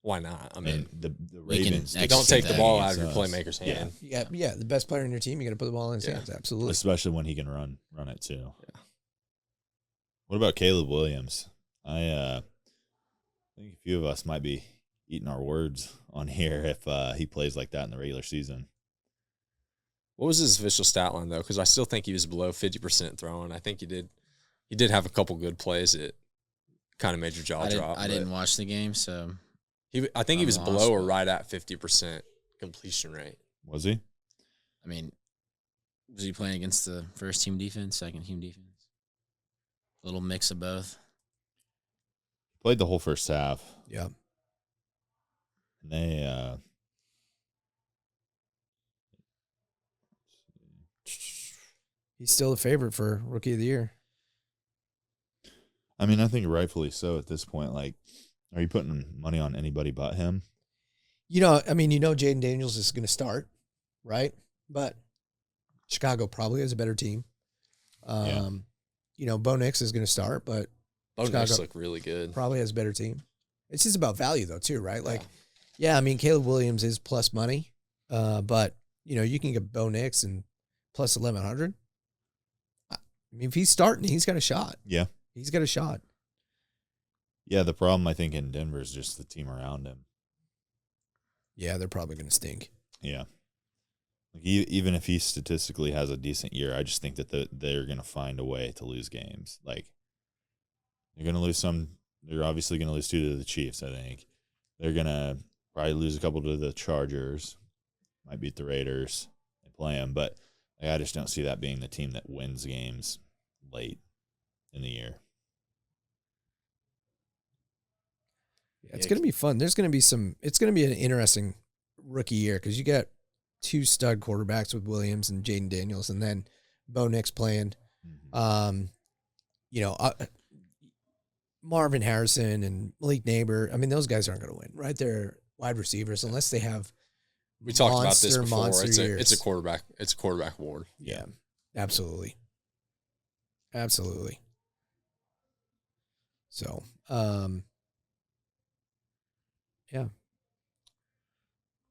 Why not? I mean, And the we can Ravens, execute don't take the that ball out of your against us. playmaker's Yeah. hand. Yeah, the best player in your team, you got to put the ball in his Yeah. hands. Absolutely. Especially when he can run it, too. Yeah. What about Caleb Williams? I think a few of us might be eating our words on here if he plays like that in the regular season. What was his official stat line, though? Because I still think he was below 50% throwing. I think he did have a couple good plays that kind of made your jaw drop. I didn't watch the game, so I think he I'm was lost, below or but- right at 50% completion rate. Was he? I mean, was he playing against the first team defense, second team defense? A little mix of both. Played the whole first half. Yeah. And they He's still a favorite for Rookie of the Year. I mean, I think rightfully so at this point. Like, are you putting money on anybody but him? Jaden Daniels is going to start, right? But Chicago probably has a better team. Yeah. Bo Nix is going to start, but Bo Nix look really good. Probably has a better team. It's just about value, though, too, right? Like, yeah, I mean, Caleb Williams is plus money, but, you know, you can get Bo Nix and plus 1,100. I mean, if he's starting, he's got a shot. Yeah. He's got a shot. Yeah, the problem, I think, in Denver is just the team around him. Yeah, they're probably going to stink. Yeah. Like even if he statistically has a decent year, I just think that they're going to find a way to lose games. Like, you're going to lose some. They're obviously going to lose 2 to the Chiefs, I think. They're going to probably lose a couple to the Chargers. Might beat the Raiders and play them. But I just don't see that being the team that wins games late in the year. Yeah, it's going to be fun. There's going to be it's going to be an interesting rookie year because you got 2 stud quarterbacks with Williams and Jaden Daniels, and then Bo Nix playing. You know, Marvin Harrison and Malik Neighbor. I mean, those guys aren't going to win, right? They're wide receivers unless they have. We talked about this before. Years. It's a quarterback. It's a quarterback award. Yeah, absolutely. So, yeah.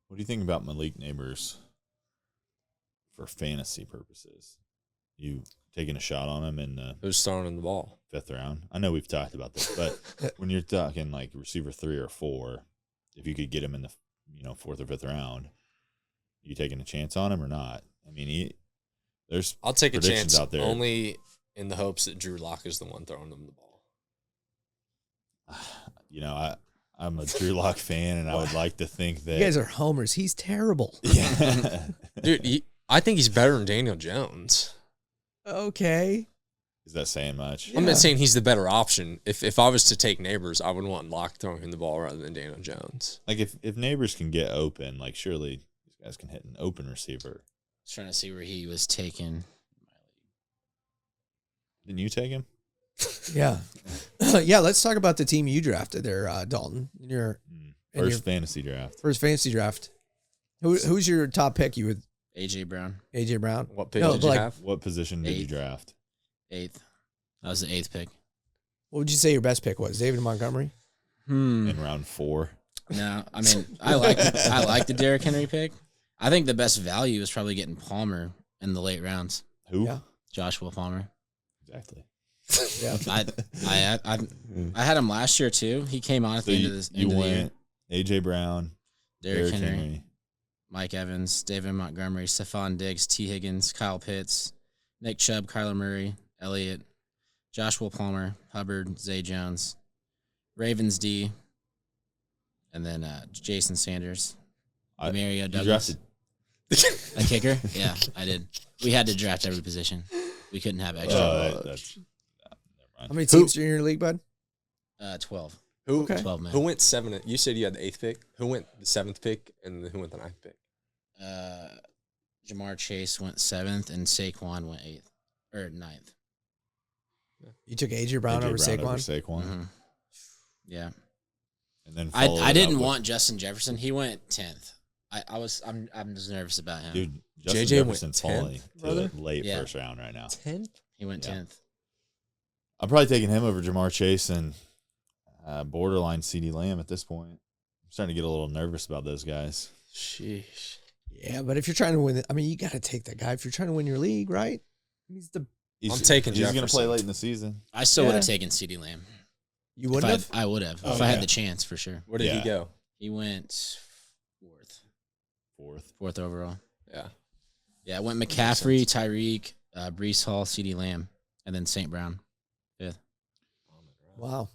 What do you think about Malik Neighbors for fantasy purposes? You taking a shot on him in who's throwing in the ball? 5th round? I know we've talked about this, but when you're talking like receiver 3 or 4, if you could get him in the 4th or 5th round, you taking a chance on him or not? I mean, I'll take a chance out there. Only in the hopes that Drew Lock is the one throwing them the ball. You know, I'm a Drew Lock fan, and I would like to think that you guys are homers. He's terrible. Yeah. Dude, I think he's better than Daniel Jones. Okay. Is that saying much? I'm not saying he's the better option. If I was to take Neighbors, I would want Locke throwing him the ball rather than Daniel Jones. Like if Neighbors can get open, like surely these guys can hit an open receiver. I was trying to see where he was taken. Didn't you take him? Yeah. Yeah, let's talk about the team you drafted there, Dalton. Your fantasy draft. First fantasy draft. Who's your top pick? You would AJ Brown. AJ Brown. What pick did you have? What position did you draft? 8th. That was the 8th pick. What would you say your best pick was? David Montgomery? In round 4. No, I mean I like the Derrick Henry pick. I think the best value is probably getting Palmer in the late rounds. Who? Yeah. Joshua Palmer. Exactly. Yeah. I had him last year too. He came on at the end of this. You went AJ Brown, Derrick Henry, Mike Evans, David Montgomery, Stephon Diggs, T. Higgins, Kyle Pitts, Nick Chubb, Kyler Murray, Elliott, Joshua Palmer, Hubbard, Zay Jones, Ravens D, and then Jason Sanders, Mario Douglas. A kicker? Yeah, I did. We had to draft every position. We couldn't have extra. Never mind. How many teams are in your league, bud? 12. Who? Okay. 12 men. Who went 7th? You said you had the 8th pick. Who went the 7th pick, and who went the 9th pick? Jamar Chase went 7th, and Saquon went 8th or 9th. You took AJ Brown over Saquon? Mm-hmm. Yeah. And then I didn't want Justin Jefferson. He went 10th. I'm just nervous about him. Dude, Justin JJ Jefferson's went 10th, falling to brother? the late Yeah. first round right now. 10th? He went 10th. I'm probably taking him over Jamar Chase and borderline CeeDee Lamb at this point. I'm starting to get a little nervous about those guys. Sheesh. Yeah, but if you're trying to win, I mean, you got to take that guy if you're trying to win your league, right? I'm taking He's going to Jefferson. play late in the season. I still would have taken CeeDee Lamb. You wouldn't have? I would have. Oh, if I had yeah. the chance, for sure. Where did he go? He went 4th. 4th overall. Yeah. Yeah, I went McCaffrey, Tyreek, Breece Hall, CeeDee Lamb, and then St. Brown. 5th. Wow.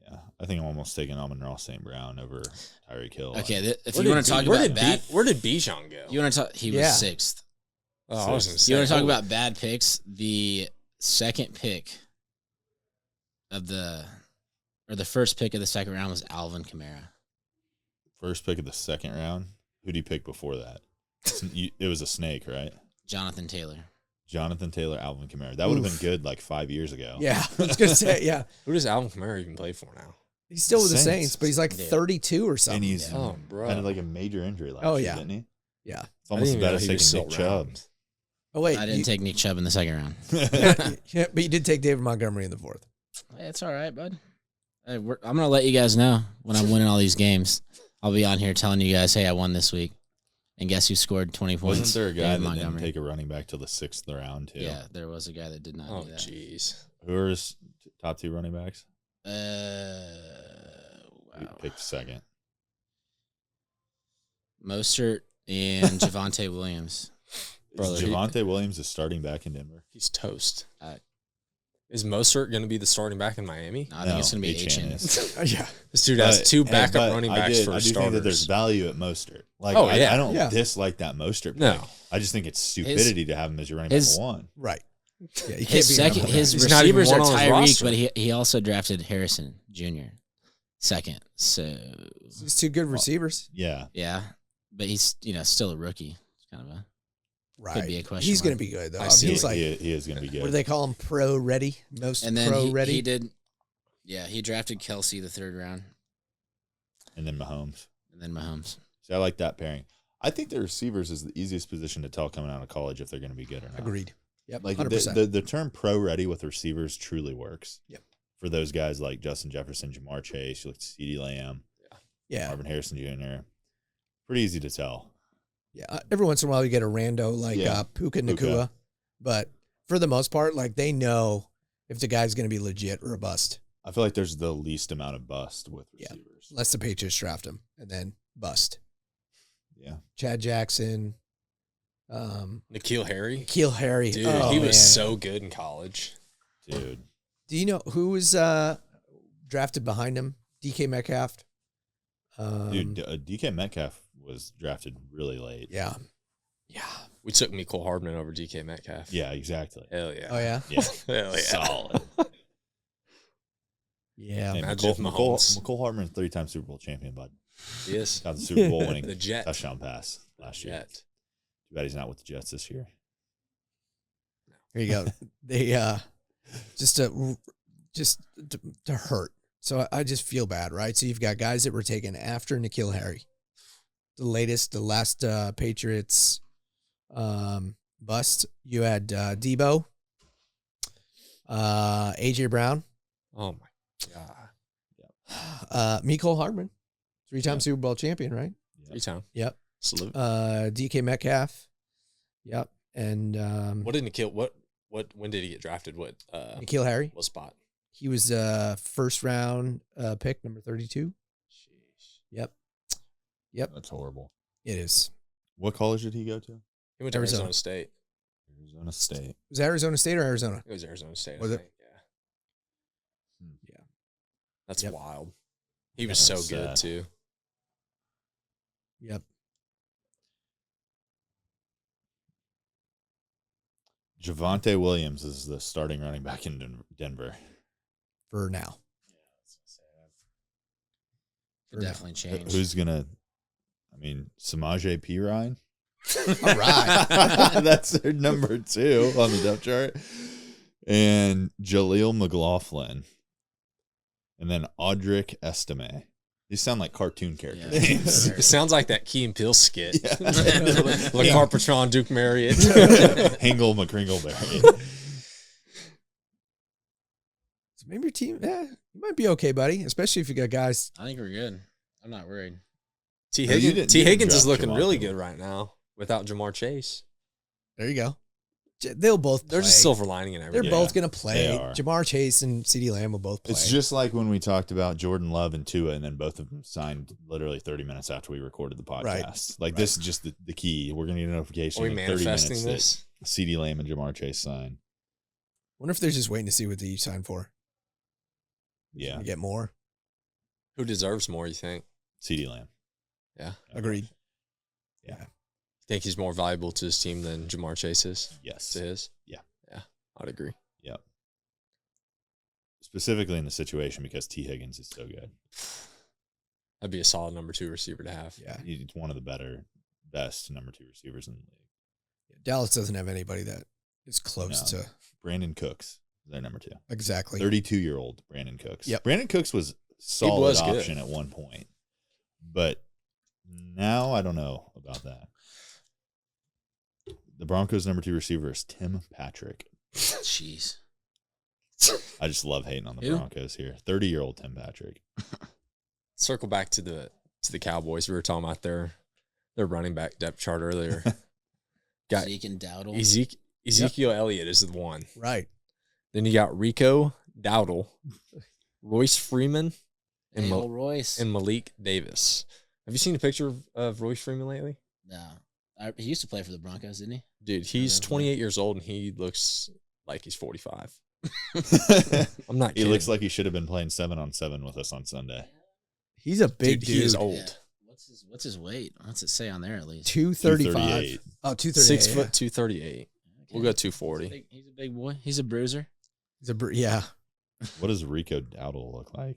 Yeah, I think I'm almost taking Amon-Ra St. Brown over Tyreek Hill. Okay, if you want to talk about bad, where did Bijan go? you want to talk? He was 6th. Oh, I was gonna say, You want to talk about bad picks? The second pick of the first pick of the second round was Alvin Kamara. First pick of the second round. Who did he pick before that? It was a snake, right? Jonathan Taylor. Jonathan Taylor, Alvin Kamara. That would have been good like 5 years ago. Yeah, I was going to say, yeah. Who does Alvin Kamara even play for now? He's still with the Saints. Saints, but he's like 32 or something. And he's Oh, bro. had like a major injury last Oh, year, yeah. didn't he? Yeah. It's almost I didn't about even as know he was taking Nick still Chubb. around. Oh, wait. I didn't take Nick Chubb in the second round. Yeah, but you did take David Montgomery in the 4th. Hey, it's all right, bud. I'm going to let you guys know when I'm winning all these games. I'll be on here telling you guys, hey, I won this week. And guess who scored 20 points? Wasn't there a guy that didn't take a running back till the 6th round, too? Yeah, there was a guy that did not do that. Oh, jeez. Who are his top 2 running backs? Wow. Who picked second? Mostert and Javonte Williams. Is Javonte Williams is starting back in Denver? He's toast. Is Mostert going to be the starting back in Miami? No, I think it's going to be Achane. Yeah. This dude has 2 backup running backs for I do starters. think that there's value at Mostert. Like, Oh, yeah. I don't dislike that Mostert pick. No. I just think it's stupidity to have him as your running back 1. Right. Yeah, you can't His receivers are Tyreek, but he also drafted Harrison Jr. second. So he's 2 good receivers. Yeah. Yeah, but he's still a rookie. It's kind of Right. could be a question. He's going to be good though. He's like he is going to be good. What do they call him? Pro ready. And then pro ready. he did. Yeah, he drafted Kelsey the 3rd round, and then Mahomes. So I like that pairing. I think the receivers is the easiest position to tell coming out of college if they're going to be good or not. Agreed. Yep. Like 100%. the term pro ready with receivers truly works. Yep. For those guys like Justin Jefferson, Jamar Chase, you look at CeeDee Lamb, Yeah. Marvin Harrison Jr. Pretty easy to tell. Yeah. Every once in a while you get a rando like Puka Nacua, but for the most part, like they know if the guy's going to be legit or a bust. I feel like there's the least amount of bust with receivers. Unless the Patriots draft him and then bust. Yeah. Chad Jackson. N'Keal Harry. Dude, he was so good in college. Dude. Do you know who was drafted behind him? DK Metcalf. DK Metcalf was drafted really late. Yeah. We took Mecole Hardman over DK Metcalf. Yeah, exactly. Hell yeah. Oh, yeah? Yeah. Hell yeah. Solid. Yeah. Hey, Imagine if Mahomes. Mecole Hardman, 3-time Super Bowl champion, bud. He is. Got the Super Bowl winning The Jet. touchdown pass last year. Jet. Too bad he's not with the Jets this year. Here you go. They just to hurt. So I just feel bad, right? So you've got guys that were taken after N'Keal Harry. The last Patriots bust. You had Debo, AJ Brown. Oh my God. Mecole Hardman, 3-time Super Bowl champion, right? 3-time. Yep. Salute. DK Metcalf. Yep. And What did N'Keal? When did he get drafted? N'Keal Harry. What spot? He was 1st round pick, number 32. Sheesh. Yep. That's horrible. It is. What college did he go to? He went to Arizona State. Arizona State. Was it Arizona State or Arizona? It was Arizona State. Was I it? think. Yeah. Yeah. That's Yep. wild. He was That's so good sad. too. Yep. Javonte Williams is the starting running back in Denver. For now. Could definitely change. Who's going to, Samaje Perine? All right. That's their number 2 on the depth chart. And Jaleel McLaughlin. And then Audric Estime. These sound like cartoon character names. It sounds like that Key and Peele skit. Yeah. LaCar Patron, Duke Marriott. Hingle McCringleberry. So maybe your team, you might be okay, buddy. Especially if you got guys. I think we're good. I'm not worried. T. No, you Higgins, didn't is draft looking Jamar really Chase. good right now without Jamar Chase. There you go. They'll both play. There's a silver lining in They're everything. both going to play. They are. Jamar Chase and CeeDee Lamb will both play. It's just like when we talked about Jordan Love and Tua, and then both of them signed literally 30 minutes after we recorded the podcast. Right. Like, this is just the key. We're going to get a notification Are we in 30 manifesting minutes this? that CeeDee Lamb and Jamar Chase sign. Wonder if they're just waiting to see what they each sign for. Yeah. To get more. Who deserves more, you think? CeeDee Lamb. Yeah. Agreed. Yeah. You think he's more valuable to his team than Jamar Chase is Yes. to his? Yeah. Yeah, I'd agree. Yep. Specifically in the situation because T. Higgins is so good. That'd be a solid number 2 receiver to have. Yeah. He's one of the best number 2 receivers in the league. Dallas doesn't have anybody that is close No. to. Brandon Cooks is their number 2. Exactly. 32-year-old Brandon Cooks. Yep. Brandon Cooks was solid was good. option at one point. But now I don't know about that. The Broncos' number 2 receiver is Tim Patrick. Jeez. I just love hating on the Broncos here. 30-year-old Tim Patrick. Circle back to the Cowboys. We were talking about their running back depth chart earlier. Got Zeke and Dowdle. Ezekiel Elliott is the one. Right. Then you got Rico Dowdle, Royce Freeman, and, Royce. and Malik Davis. Have you seen a picture of Royce Freeman lately? No. He used to play for the Broncos, didn't he? Dude, he's 28 years old, and he looks like he's 45. I'm not kidding. He looks like he should have been playing 7-on-7 with us on Sunday. He's a big dude. He is old. Yeah. What's his weight? What's it say on there at least? 235. Oh, 238. 6 foot 238. We'll go 240. He's a big boy. He's a bruiser. Yeah. What does Rico Dowdle look like?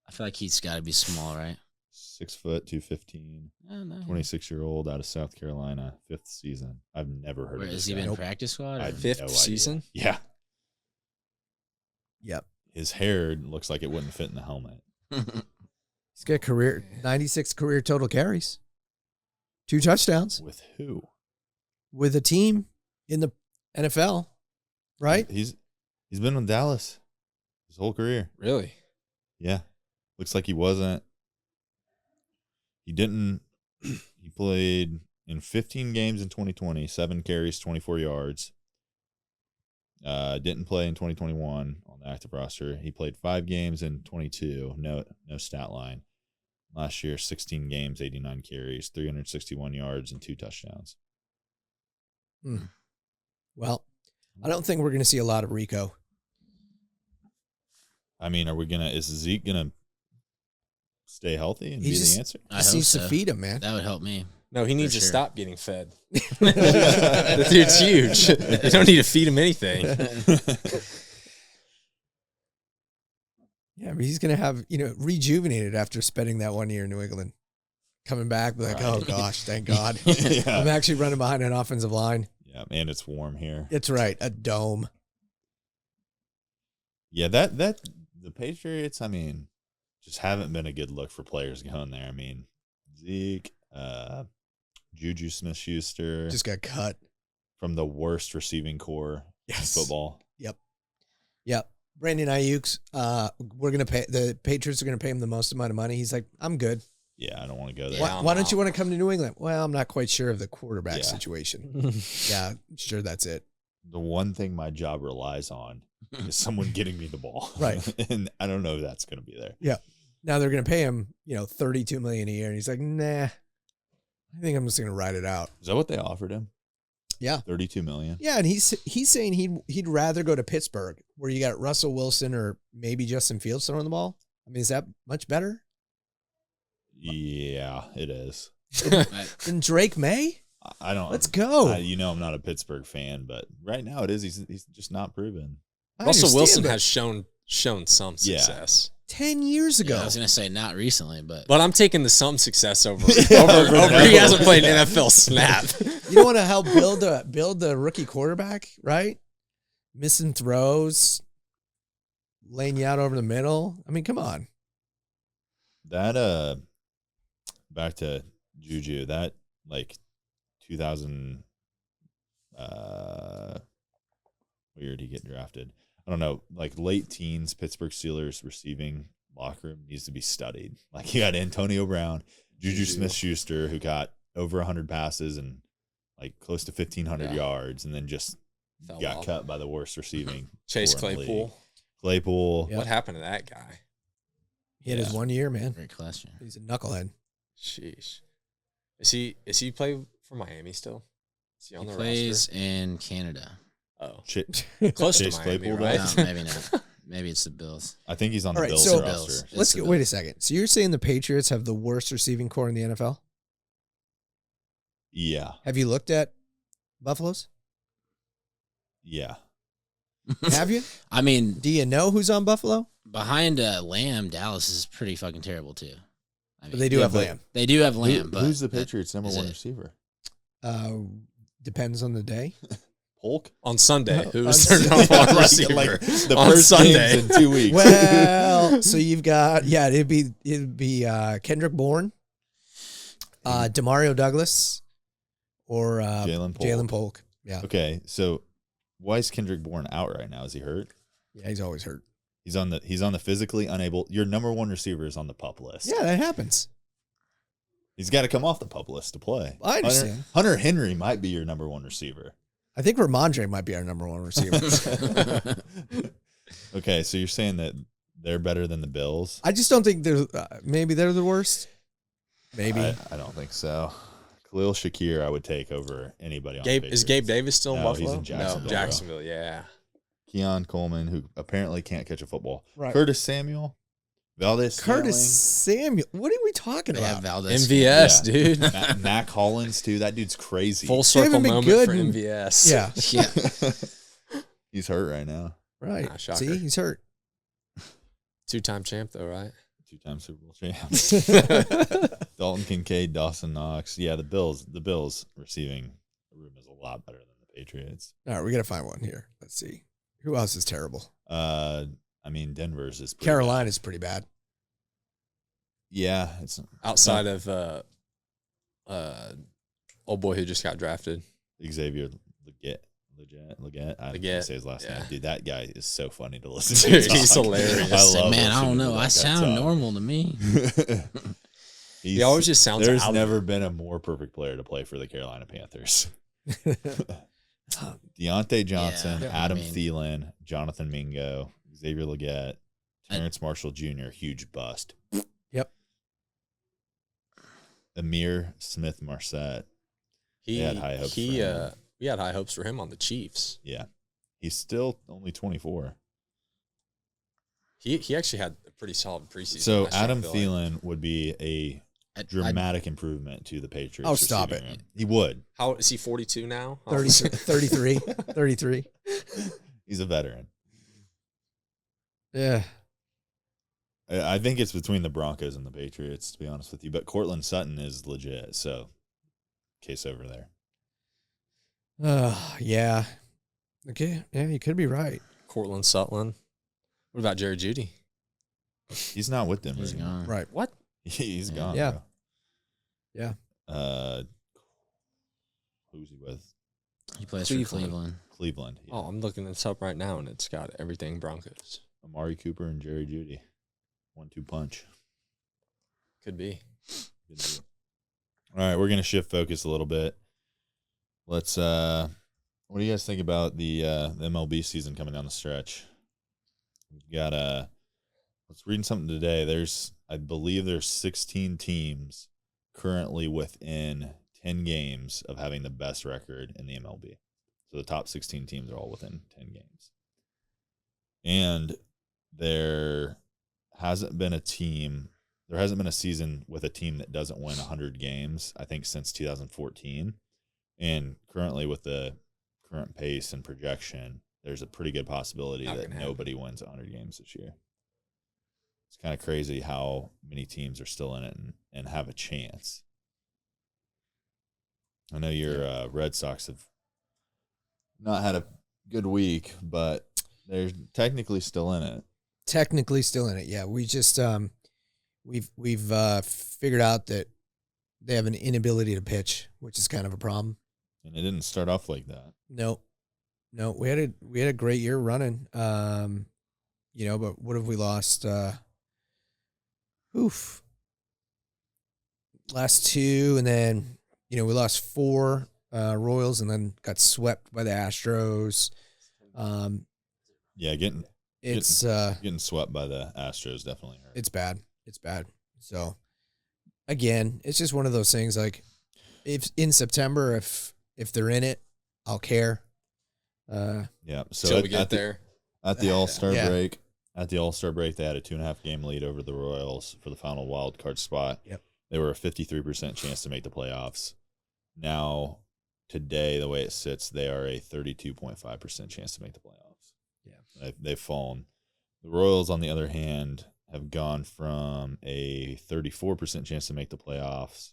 I feel like he's got to be small, right? 6 foot 215. Oh, no. 26-year-old out of South Carolina, 5th season. I've never heard of this Has he guy. been in practice squad? I have Fifth no idea. season? Yeah. Yep. His hair looks like it wouldn't fit in the helmet. He's got 96 career total carries. 2 touchdowns. With who? With a team in the NFL, right? He's been with Dallas his whole career. Really? Yeah. Looks like he wasn't. He didn't. He played in 15 games in 2020, 7 carries, 24 yards. Didn't play in 2021 on the active roster. He played 5 games in 22. No stat line. Last year, 16 games, 89 carries, 361 yards, and 2 touchdowns. Well, I don't think we're going to see a lot of Rico. I mean, is Zeke gonna stay healthy and be the answer? I He hope needs so. to feed him, man. That would help me. No, he needs to sure. stop getting fed. The dude's huge. You don't need to feed him anything. Yeah, but he's going to have, rejuvenated after spending that 1 year in New England. Coming back, be like, Right. oh, gosh, thank God. Yeah. I'm actually running behind an offensive line. Yeah, and it's warm here. It's right, a dome. Yeah, that the Patriots, I mean, just haven't been a good look for players going there. I mean, Zeke, Juju Smith-Schuster, Just got cut. from the worst receiving core in football. Yep. Brandon Ayuk's, the Patriots are going to pay him the most amount of money. He's like, I'm good. Yeah, I don't want to go there. Why don't you want to come to New England? Well, I'm not quite sure of the quarterback Yeah. situation. Yeah, sure, that's it. The one thing my job relies on is someone getting me the ball. Right. And I don't know if that's going to be there. Yeah. Now they're going to pay him, $32 million a year. And he's like, nah, I think I'm just going to ride it out. Is that what they offered him? Yeah. $32 million. Yeah, and he's saying he'd rather go to Pittsburgh, where you got Russell Wilson or maybe Justin Fields throwing the ball. I mean, is that much better Yeah, it is. than Drake May? I don't. Let's go. I'm not a Pittsburgh fan, but right now it is. He's just not proven. I Russell understand, Wilson but has shown some Yeah. success. 10 years ago. Yeah, I was gonna say not recently, but But I'm taking the some success over over he hasn't played an NFL snap. You don't want to help build the rookie quarterback, right? Missing throws, laying you out over the middle. I mean, come on. That back to Juju. That 2000. Where did he get drafted? I don't know. Late teens, Pittsburgh Steelers receiving locker room needs to be studied. You got Antonio Brown, Juju Smith-Schuster, who got over 100 passes and close to 1,500 yards, and then just Fell got off. cut by the worst receiving. Chase core in the league. Claypool. Claypool. Yeah. What happened to that guy? He had his 1 year, man. great question. He's a knucklehead. Sheesh. Is he play for Miami still? Is he on He the plays roster? in Canada. Oh, Close close Chase to Miami, Claypool, right? No, maybe not. Maybe it's the Bills. I think he's on the All right, Bills so- roster. It's Let's the get, wait a Bills. second. So you're saying the Patriots have the worst receiving core in the NFL? Yeah. Have you looked at Buffalo's? Yeah. Have you? I mean, Do you know who's on Buffalo? behind Lamb, Dallas is pretty fucking terrible too. I mean, But they do Yeah, have but- Lamb. They do have Lamb, but Who's the that Patriots' number is one it. receiver? Depends on the day. Polk? On Sunday, On who's their Sunday. number one Like, receiver? the On first Sunday. game's in 2 weeks. Well, so you've got it'd be Kendrick Bourne, Demario Douglas, or Jalen Polk. Jalen Polk. Yeah. Okay, so why is Kendrick Bourne out right now? Is he hurt? Yeah, he's always hurt. He's on the physically unable. Your number one receiver is on the PUP list. Yeah, that happens. He's got to come off the PUP list to play. I understand. Hunter Henry might be your number one receiver. I think Ramondre might be our number one receiver. Okay, so you're saying that they're better than the Bills? I just don't think they're. Maybe they're the worst. Maybe. I don't think so. Khalil Shakir, I would take over anybody on Gabe, is Gabe Davis still in No, Buffalo? he's in Jacksonville. No, Jacksonville, yeah. Keon Coleman, who apparently can't catch a football. Right. Curtis Samuel. Valdez Samuel. What are we talking Yeah, about? Valdez. MVS, Yeah. dude. Mac Hollins, too. That dude's crazy. Full circle been moment good for in- MVS. Yeah. Yeah. He's hurt right now. Right. Ah, shocker. See, he's hurt. 2-time champ, though, right? 2-time Super Bowl champ. Dalton Kincaid, Dawson Knox. Yeah, the Bills receiving room is a lot better than the Patriots. All right, we got to find one here. Let's see. Who else is terrible? I mean, Denver's is pretty Carolina's pretty bad. bad. Yeah, it's Outside of old boy who just got drafted. Xavier Leggett. I Leggett, can't say his last yeah. name. Dude, that guy is so funny to listen to. Dude, he's talk. hilarious. I love Man, I listening don't to know. that I guy sound talk. normal to me. He always just sounds There's out of never it. been a more perfect player to play for the Carolina Panthers. Deontay Johnson, Yeah, Adam I mean- Thielen, Jonathan Mingo, Xavier Leggett, Terrence Marshall Jr., huge bust. Yep. Amir Smith Marset. He had high hopes for him. We had high hopes for him on the Chiefs. Yeah. He's still only 24. He actually had a pretty solid preseason. So last year, I Adam feel like. Thielen would be a dramatic improvement to the Patriots. Oh, stop receiving it. room. He would. How is he? 42 now. 33. 33. He's a veteran. Yeah. I think it's between the Broncos and the Patriots, to be honest with you. But Cortland Sutton is legit, so case over there. Yeah. Okay. Yeah, you could be right. Cortland Sutton. What about Jerry Jeudy? He's not with them. He's anymore. gone. Right. What? He's Yeah. gone. Yeah. Bro. Yeah. Who's he with? He plays Cleveland. for Cleveland. Cleveland. Yeah. Oh, I'm looking this up right now, and it's got everything Broncos. Amari Cooper and Jerry Jeudy. 1-2 punch. Could be. Good deal. All right, we're gonna shift focus a little bit. Let's. What do you guys think about the MLB season coming down the stretch? We've got let's reading something today. I believe there's 16 teams currently within 10 games of having the best record in the MLB. So the top 16 teams are all within 10 games. And there hasn't been a season with a team that doesn't win 100 games, I think, since 2014. And currently, with the current pace and projection, there's a pretty good possibility Not that gonna happen. nobody wins 100 games this year. It's kind of crazy how many teams are still in it and have a chance. I know your Red Sox have not had a good week, but they're technically still in it. Technically still in it. Yeah. We just we've figured out that they have an inability to pitch, which is kind of a problem. And it didn't start off like that. No, we had a great year running. But what have we lost? Last two, and then we lost 4 Royals, and then got swept by the Astros. Yeah, getting swept by the Astros definitely hurt. It's bad. It's bad. So again, it's just one of those things. Like, if in September, if they're in it, I'll care. Yeah. So Till we get there. At the All-Star Yeah. break, they had a 2.5 game lead over the Royals for the final wild card spot. Yep. They were a 53% chance to make the playoffs. Now, today, the way it sits, they are a 32.5% chance to make the playoffs. Yeah. They've fallen. The Royals, on the other hand, have gone from a 34% chance to make the playoffs,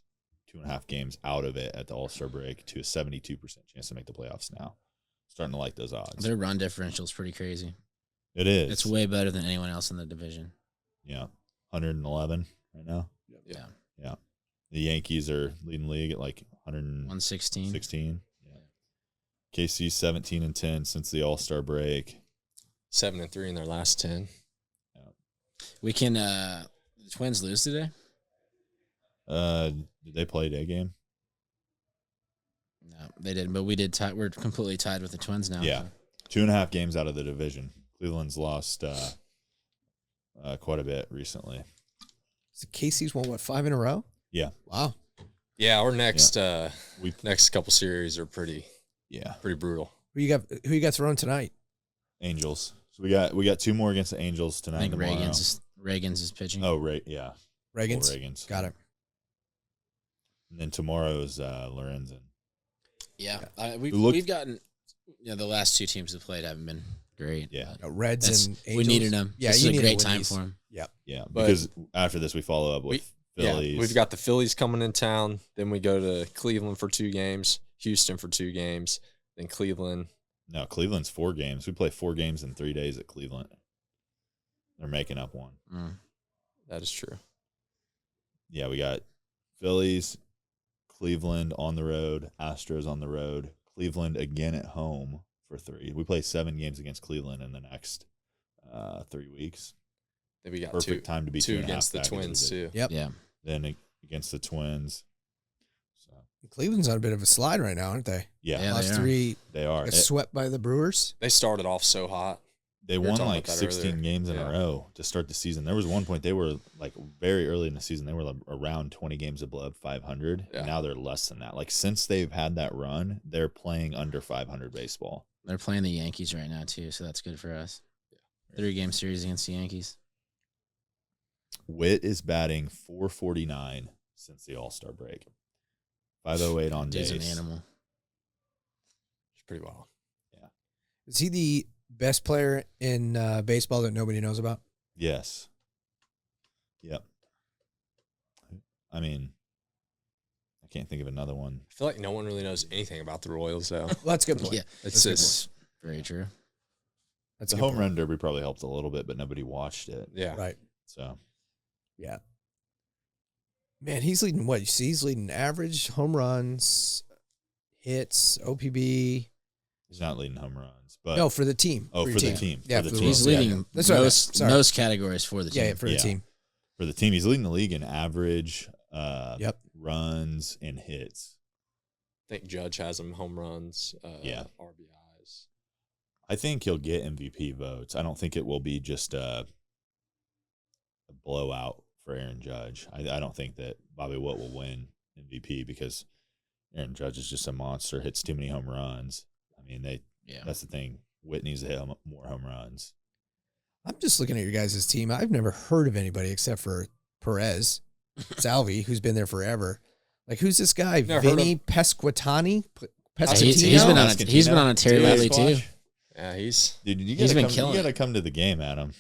2.5 games out of it at the All-Star break, to a 72% chance to make the playoffs now. Starting to like those odds. Their run differential is pretty crazy. It is. It's way better than anyone else in the division. Yeah. 111 right now. Yeah. Yeah. The Yankees are leading the league at like 116. 116. Yeah. KC 17-10 since the All-Star break. 7-3 in their last 10. We can. The Twins lose today? Did they play a day game? No, they didn't. But we did. We're completely tied with the Twins now. Yeah, 2.5 games out of the division. Cleveland's lost quite a bit recently. So Casey's won 5 in a row? Yeah. Wow. Yeah, our next next couple series are pretty brutal. Who you got throwing tonight? Angels. So we got 2 more against the Angels tonight. I think Reagan's is pitching. Oh, yeah. Reagan's. Got it. And then tomorrow's Lorenzen. Yeah, we've gotten the last 2 teams that played haven't been great. Yeah, Reds and Angels. We needed them. Yeah, this is a great time for them. Yeah. Because after this, we follow up with Phillies. Yeah, we've got the Phillies coming in town. Then we go to Cleveland for 2 games, Houston for 2 games, then Cleveland. No, Cleveland's 4 games. We play 4 games in 3 days at Cleveland. They're making up one. That is true. Yeah, we got Phillies, Cleveland on the road, Astros on the road, Cleveland again at home for 3. We play 7 games against Cleveland in the next 3 weeks. Then we got perfect time to be 2 against the Twins too. Yep. Yeah. Then against the Twins. So Cleveland's on a bit of a slide right now, aren't they? yeah, Last 3 they are swept by the Brewers. They started off so hot. They won like 16 games in a row to start the season. There was one point they were like very early in the season. They were like around 20 games above 500. Yeah. Now they're less than that. Like since they've had that run, they're playing under 500 baseball. They're playing the Yankees right now too, so that's good for us. 3-game series against the Yankees. Witt is batting .449 since the All-Star break. 508 on base. He's an animal. It's pretty wild. Yeah. Is he the best player in baseball that nobody knows about? Yes. Yep. I mean, I can't think of another one. I feel like no one really knows anything about the Royals, though. Well, that's a good point. Yeah, it's just very true. That's the home run derby probably helped a little bit, but nobody watched it. Yeah. Right. So. Yeah. Man, he's leading what? You see, he's leading average, home runs, hits, OPB. He's not leading home runs, but no, for the team. Oh, for the team. Yeah, for the team. He's leading most categories for the team. Yeah, for the team. For the team, he's leading the league in average, yep, runs and hits. I think Judge has him home runs, RBIs. I think he'll get MVP votes. I don't think it will be just a blowout for Aaron Judge. I don't think that Bobby Witt will win MVP because Aaron Judge is just a monster, hits too many home runs. I mean, that's the thing. Witt needs to hit more home runs. I'm just looking at your guys' team. I've never heard of anybody except for Perez, Salvi, who's been there forever. Like, who's this guy? Vinny Pesquitani? He's been on a tear lately too. Yeah, he's been killing. You got to come to the game, Adam.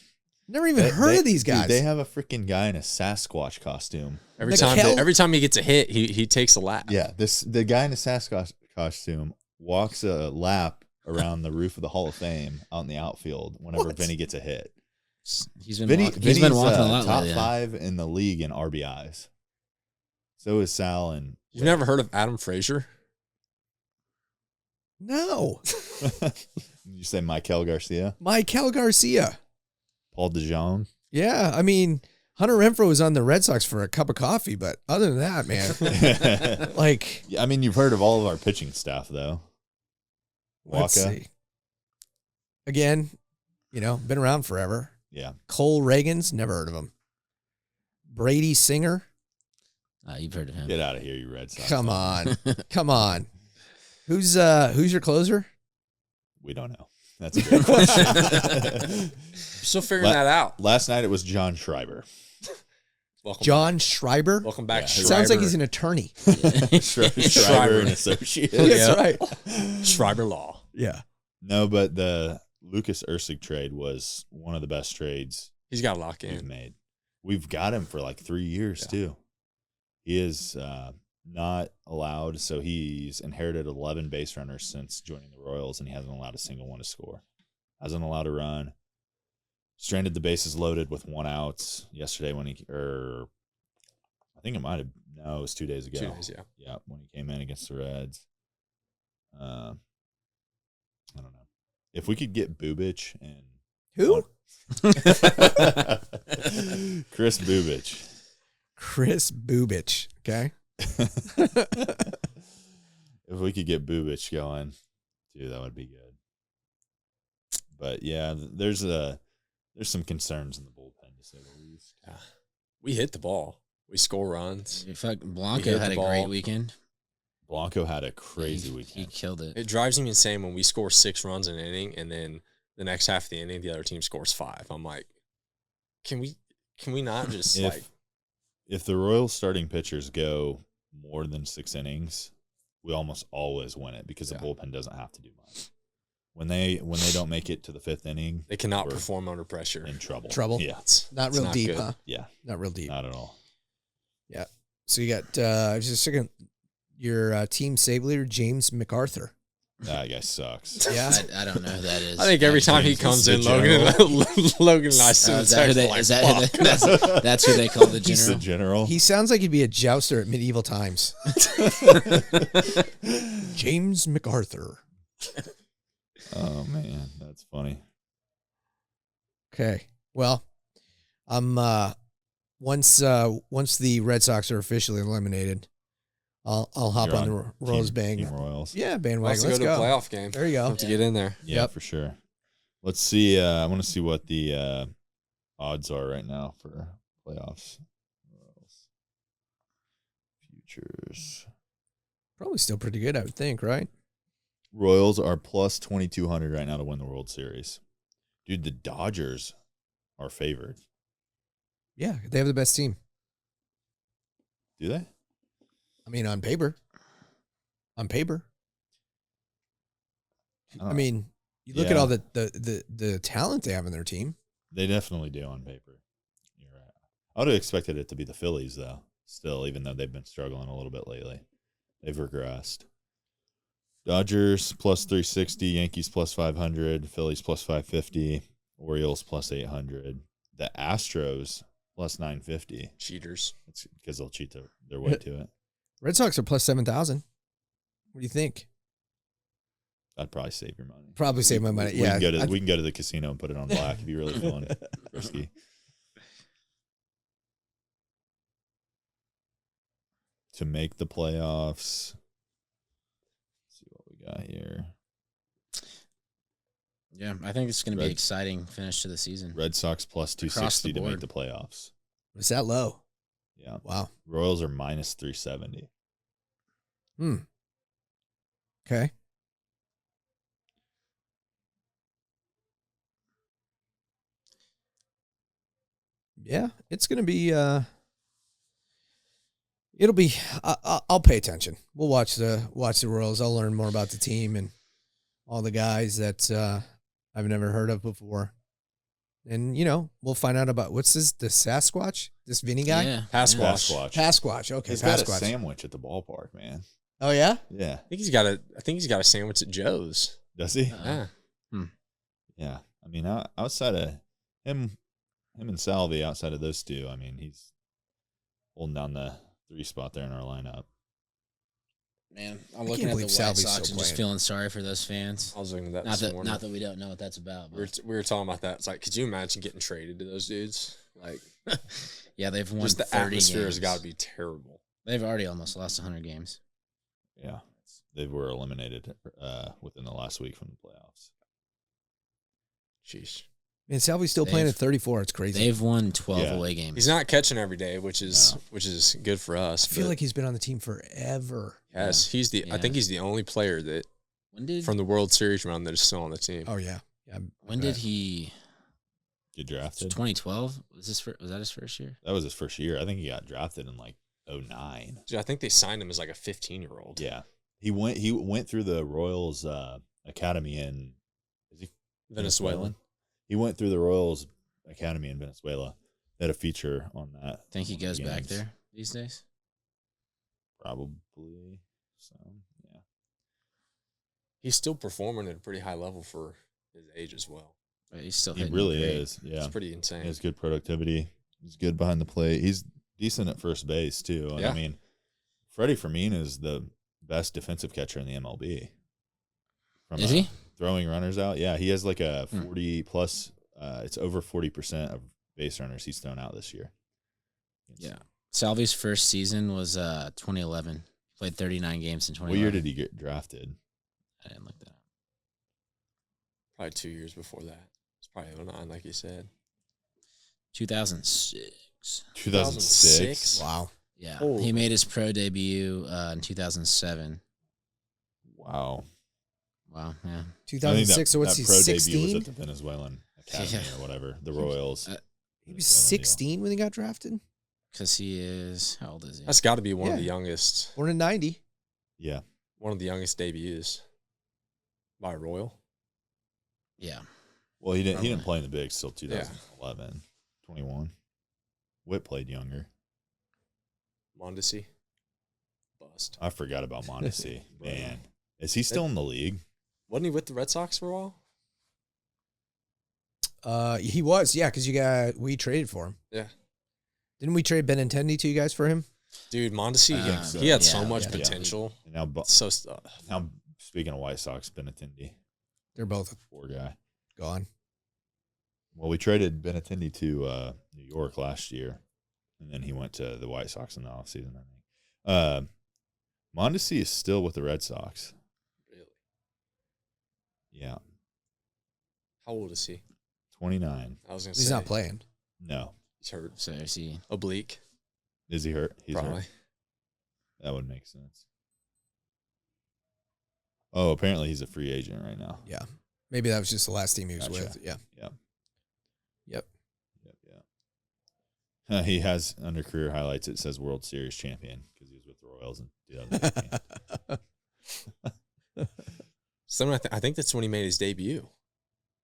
Never even heard of these guys. Dude, they have a freaking guy in a Sasquatch costume. Every time he gets a hit, he takes a lap. Yeah, the guy in a Sasquatch costume walks a lap around the roof of the Hall of Fame out in the outfield whenever Vinny gets a hit. He's been walking a lot top lately, 5 in the league in RBIs. So is Sal and You've never heard of Adam Frazier? No. You say Maikel Garcia? Maikel Garcia. Paul DeJong? Yeah, I mean, Hunter Renfroe was on the Red Sox for a cup of coffee, but other than that, man, like... I mean, you've heard of all of our pitching staff, though. Let's see. Again, been around forever. Yeah. Cole Reagans, never heard of him. Brady Singer. You've heard of him. Get out of here, you Red Sox. Come on. Come on. Who's your closer? We don't know. That's a great question. Still figuring that out. Last night it was John Schreiber. John Schreiber? Welcome back, Schreiber. Sounds like he's an attorney. Schreiber and Associates. That's right. Schreiber Law. Yeah. No, but the Lucas Ursig trade was one of the best trades he's got to lock in. we've made. We've got him for like 3 years, too. He is not allowed, so he's inherited 11 base runners since joining the Royals, and he hasn't allowed a single one to score. Hasn't allowed a run. Stranded the bases loaded with 1 out yesterday when I think it might have, no, it was 2 days ago. 2 days, yeah. Yeah, when he came in against the Reds. I don't know. If we could get Bubic and Who? Chris Bubich. Chris Bubich. Okay. If we could get Bubich going, dude, that would be good. But yeah, there's some concerns in the bullpen, to say the least. Yeah. We hit the ball. We score runs. Blanco had a great weekend. Blanco had a crazy weekend. He killed it. It drives me insane when we score 6 runs in an inning, and then the next half of the inning, the other team scores 5. I'm like, can we not just if the Royals starting pitchers go more than 6 innings, we almost always win it because the bullpen doesn't have to do much. When they don't make it to the 5th inning, they cannot perform under pressure. In trouble. Yeah, it's not real deep, good. huh? Yeah, not real deep. Not at all. Yeah. So you got I was just checking your team save leader, James MacArthur. That guy sucks. Yeah, I don't know who that is. I think every time he comes in, Logan and I sit that's who they call the general? He's the general. He sounds like he'd be a jouster at medieval times. James MacArthur. Oh man, that's funny. Okay. Well, I'm once the Red Sox are officially eliminated, I'll hop on the Royals Team Royals. Yeah, bandwagon. Let's go to go. a playoff game. There you go. Have to get in there. Yeah, for sure. Let's see. I want to see what the odds are right now for playoffs. Royals. Futures. Probably still pretty good, I would think, right? Royals are plus 2,200 right now to win the World Series. Dude, the Dodgers are favored. Yeah, they have the best team. Do they? I mean, on paper. On paper. I mean, you look at all the talent they have in their team. They definitely do on paper. You're right. I would have expected it to be the Phillies, though, still, even though they've been struggling a little bit lately. They've regressed. Dodgers plus 360, Yankees plus 500, Phillies plus 550, Orioles plus 800. The Astros plus 950. Cheaters. It's because they'll cheat their way to it. Red Sox are plus 7,000. What do you think? I'd probably save your money. Probably save my money. We can go to the casino and put it on black if you really feeling risky. To make the playoffs. Let's see what we got here. Yeah, I think it's going to be an exciting finish to the season. Red Sox plus 260 to make the playoffs. Is that low? Yeah. Wow. Royals are minus 370. Okay. Yeah, it's going to be it'll be I'll pay attention. We'll watch the Royals. I'll learn more about the team and all the guys that I've never heard of before. And, we'll find out about the Sasquatch? This Vinny guy? Yeah. Pasquatch. Okay, He's got a sandwich at the ballpark, man. Oh, yeah? Yeah. I think he's got a sandwich at Joe's. Does he? Yeah. Yeah. I mean, outside of him and Salvi, outside of those two, I mean, he's holding down the 3 spot there in our lineup. Man, I'm looking at the White Sox and just feeling sorry for those fans. I was looking at that this morning. Not that we don't know what that's about. We were talking about that. It's like, could you imagine getting traded to those dudes? Like, yeah, they've won just the 30 atmosphere games. has got to be terrible. They've already almost lost 100 games. Yeah. They were eliminated within the last week from the playoffs. Sheesh. And Salvi's still playing at 34. It's crazy. They've won 12 away games. He's not catching every day, which is good for us. I feel like he's been on the team forever. Yes, I think he's the only player that from the World Series run that is still on the team. Oh yeah. When did he get drafted? 2012. Was that his first year? That was his first year. I think he got drafted in like 2009. Dude, I think they signed him as like a 15-year-old. Yeah, he went through the Royals academy in Venezuela. He went through the Royals academy in Venezuela. They had a feature on that. Think he goes back there these days? Probably. So, yeah. He's still performing at a pretty high level for his age as well. But he's still He really is. Yeah. It's pretty insane. He has good productivity. He's good behind the plate. He's decent at first base, too. And I mean, Freddie Fermin is the best defensive catcher in the MLB. Is he? Throwing runners out. Yeah, he has like a 40-plus it's over 40% of base runners he's thrown out this year. Yeah. Salvi's first season was 2011. Played 39 games in 2011. What year did he get drafted? I didn't look that up. Probably 2 years before that. It's probably 09, like you said. 2006. 2006? Wow. Yeah. Holy. He made his pro debut in 2007. Wow. Wow. Yeah. I think 2006. So what's he, pro debut 16? was at the Venezuelan Academy or whatever, the Royals. He was 16 when he got drafted? Because he is, how old is he? That's got to be one of the Yeah. youngest. Born in 90. Yeah. One of the youngest debuts by a Royal. Yeah. Well, he didn't Probably. play in the bigs till 2011, 21. Witt played younger. Mondesi. Bust. I forgot about Mondesi. Man, is he still in the league? Wasn't he with the Red Sox for a while? He was, yeah, because we traded for him. Yeah. Didn't we trade Benintendi to you guys for him? Dude, Mondesi, so. he had so Yeah, much yeah. potential. And now, So now speaking of White Sox, Benintendi, They're both poor guy. gone. Well, we traded Benintendi to New York last year, and then he went to the White Sox in the offseason, I think. Mondesi is still with the Red Sox. really. Yeah, How old is he? 29. I was gonna He's say not playing. No. he's hurt. So is he? Oblique, Is he hurt? He's probably. hurt. That would make sense. Oh, apparently he's a free agent right now. Yeah. Maybe that was just the last team he was Gotcha. with. Yeah. Yep. Yep. Yep. He has under career highlights. It says World Series champion because he was with the Royals in 2018 So I think that's when he made his debut.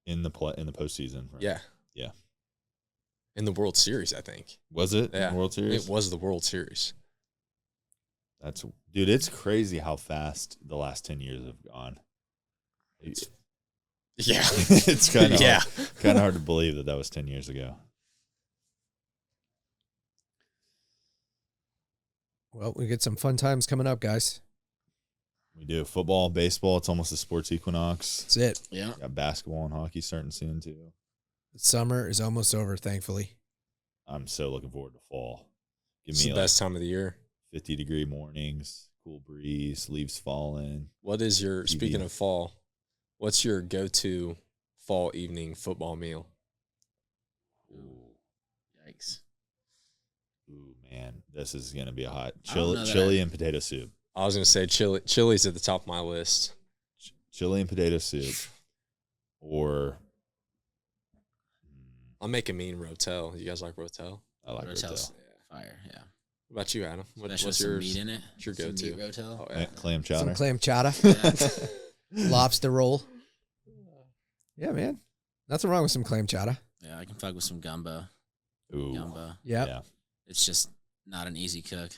in the postseason. Right? Yeah. Yeah. In the World Series, I think. Was it Yeah. in the World Series? It was the World Series. Dude, it's crazy how fast the last 10 years have gone. Yeah. It's kind of Yeah. hard to believe that was 10 years ago. Well, we get some fun times coming up, guys. We do football, baseball. It's almost the sports equinox. That's it. Yeah. Got basketball and hockey starting soon too. The summer is almost over, thankfully. I'm so looking forward to fall. Give It's me the like best time of the year. 50-degree mornings, cool breeze, leaves falling. What is your, TV. speaking of fall, what's your go-to fall evening football meal? Ooh, Yikes. ooh, man, this is gonna be a hot I don't know that chili and potato soup. I was going to say chili's at the top of my list. Chili and potato soup, or I'll make a mean rotel. You guys like rotel? I like Rotel's rotel. fire, yeah. What about you, Adam? Especially What's some yours? meat in it. What's your Some go-to? meat rotel. Oh, yeah. Clam chowder. Some clam chowder, Yeah. lobster roll. Yeah, man. Nothing wrong with some clam chowder. Yeah, I can fuck with some gumbo. Ooh, Gumbo. Yep. yeah. It's just not an easy cook.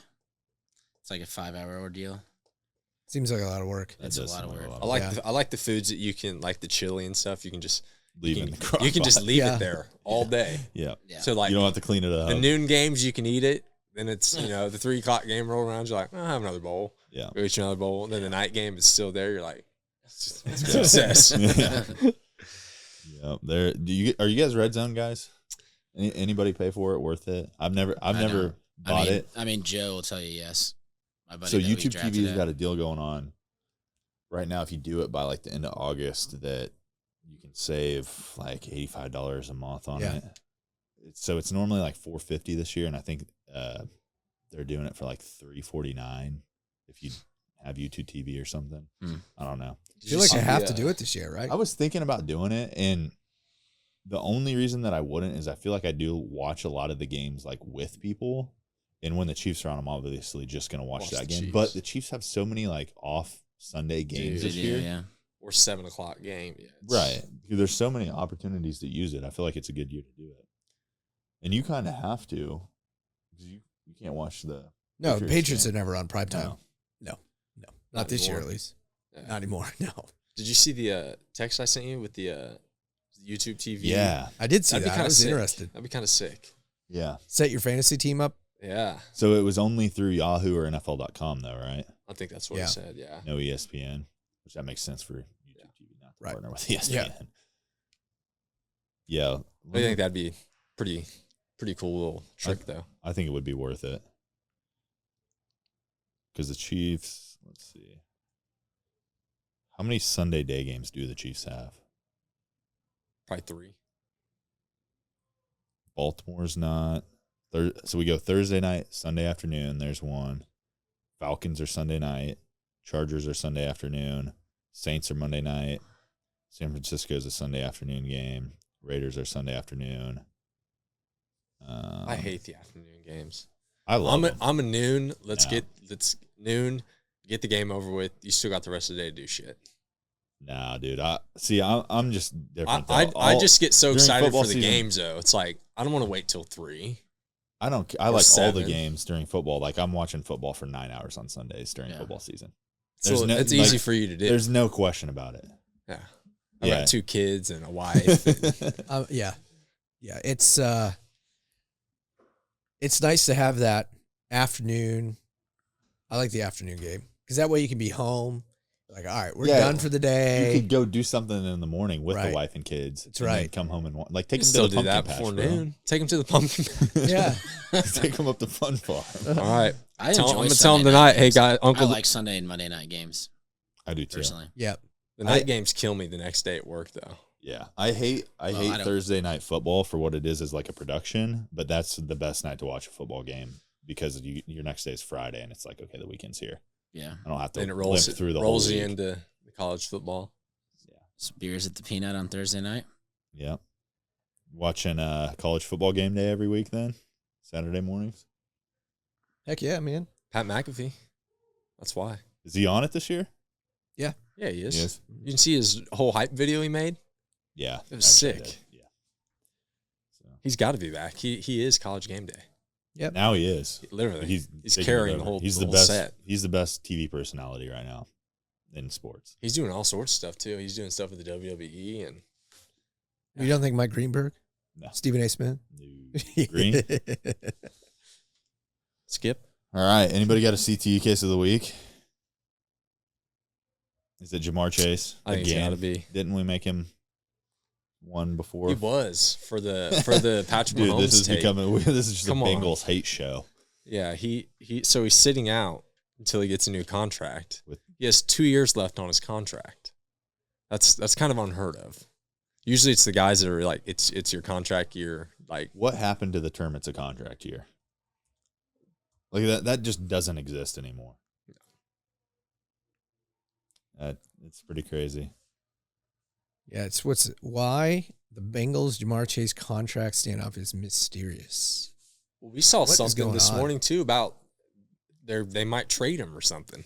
It's like a 5-hour ordeal. Seems like a lot of work. That's That a does lot of sound like work. a I like Yeah. I like the foods that you can, like the chili and stuff. You can just Leave you in can, the crock you can just pot. leave Yeah. it there all day. Yeah. Yeah. So like You don't have to clean it up. the noon games, you can eat it. Then it's the 3 o'clock game roll around. You're like, I'll have another bowl. Yeah. Go eat another bowl. And then the night game is still there. You're like, it's success. Yeah. Are you guys red zone guys? Anybody pay for it? Worth it? I've never know. bought it. I mean, Joe will tell you yes. My buddy So that we YouTube drafted TV's at. got a deal going on right now. If you do it by like the end of August, that you can save like $85 a month on Yeah. it. So it's normally like $450 this year, and I think they're doing it for like $349 if you have YouTube TV or something. I don't know. I feel like I have to do it this year, right? I was thinking about doing it, and the only reason that I wouldn't is I feel like I do watch a lot of the games like with people, and when the Chiefs are on, I'm obviously just gonna watch that the game. Chiefs. But the Chiefs have so many like off Sunday games this year, Yeah. Or 7 o'clock game. Yeah, right? There's so many opportunities to use it. I feel like it's a good year to do it, and you kind of have to because you can't watch the No, the Patriots game. are never on prime time. No. Not this year, anymore. at least. Yeah. Not anymore. No. Did you see the text I sent you with the YouTube TV? Yeah, I did see That'd be that. I kind of was sick. interested. That'd be kind of sick. yeah. Set your fantasy team up. Yeah, So it was only through Yahoo or NFL.com though, right? I think that's what Yeah. he said. Yeah. No ESPN, which that makes sense for YouTube TV not to Right. partner with ESPN. Yeah. I think that'd be pretty cool little trick, though. I think it would be worth it. Because the Chiefs, let's see. How many Sunday day games do the Chiefs have? Probably 3. Baltimore's not. So we go Thursday night, Sunday afternoon. There's one. Falcons are Sunday night. Chargers are Sunday afternoon. Saints are Monday night. San Francisco's a Sunday afternoon game. Raiders are Sunday afternoon. I hate the afternoon games. I love them. I'm a noon. Let's noon. Get the game over with. You still got the rest of the day to do shit. Nah, dude. I'm just different. I just get so excited for the season, games, though. It's like I don't want to wait till 3. I like 7. All the games during football. Like I'm watching football for 9 hours on Sundays during football season. So it's easy for you to do. There's no question about it. Yeah. I got 2 kids and a wife. And, yeah. It's nice to have that afternoon. I like the afternoon game because that way you can be home. Like, all right, we're done for the day. You could go do something in the morning with the wife and kids. That's right. Come home and take them to the pumpkin patch, before noon. Take them to the pumpkin patch. Yeah. Take them up to Fun Farm. All right. I'm going to tell them tonight, hey, guys, Uncle. I like Sunday and Monday night games. I do too. Personally. Yeah. The night games kill me the next day at work, though. Yeah. I hate Thursday night football for what it is like a production, but that's the best night to watch a football game because your next day is Friday and it's like, okay, the weekend's here. Yeah. I don't have to limp through the whole week. Into the college football. Yeah. So beers at the Peanut on Thursday night. Yeah. Watching college football game day every week then? Saturday mornings? Heck yeah, man. Pat McAfee. That's why. Is he on it this year? Yeah. Yeah, he is. You can see his whole hype video he made. Yeah. It was sick. Yeah. So. He's got to be back. He is college game day. Yep. Now he is. Literally. He's carrying the whole best set. He's the best TV personality right now in sports. He's doing all sorts of stuff too. He's doing stuff with the WWE and you don't think Mike Greenberg? No. Stephen A. Smith? No. Green? Skip. All right. Anybody got a CTE case of the week? Is it Jamar Chase? I think it's got to be. Didn't we make him one before? He was for the Patrick Mahomes. Dude, this is tape. This is just a Bengals hate show. Yeah, so he's sitting out until he gets a new contract. He has 2 years left on his contract. That's kind of unheard of. Usually it's the guys that are like it's your contract year. Like what happened to the term it's a contract year? Like that just doesn't exist anymore. It's pretty crazy. Yeah, it's why the Bengals Jamar Chase contract standoff is mysterious. Well, we saw something this morning too about they might trade him or something.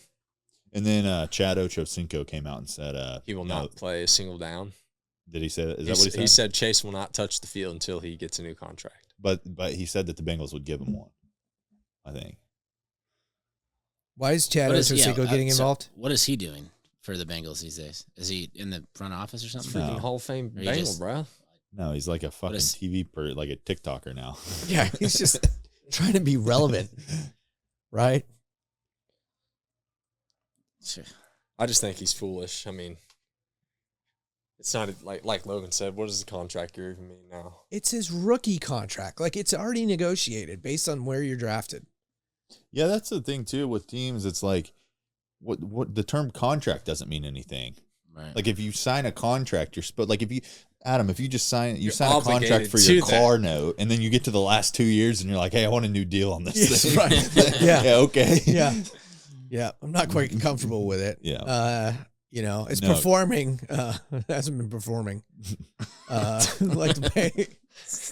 And then Chad Ochocinco came out and said he will not play a single down. Did he say that? Is that what he said? He said Chase will not touch the field until he gets a new contract. But he said that the Bengals would give him one, I think. Why is Chad Ochocinco getting involved? What is he doing for the Bengals these days? Is he in the front office or something? Freaking Hall of Fame Bengal, bro. No, he's like a fucking TV like a TikToker now. Yeah, he's just trying to be relevant, right? Sure. I just think he's foolish. I mean, it's not like Logan said. What does the contract year even mean now? It's his rookie contract. Like it's already negotiated based on where you're drafted. Yeah, that's the thing too with teams. It's like what the term contract doesn't mean anything. Right. Like if you sign a contract, if you just sign a contract for your car note, and then you get to the last 2 years, and you're like, hey, I want a new deal on this thing. Right. Yeah. Yeah. Okay. Yeah. Yeah. I'm not quite comfortable with it. Yeah. It's performing. It hasn't been performing. Like the pay.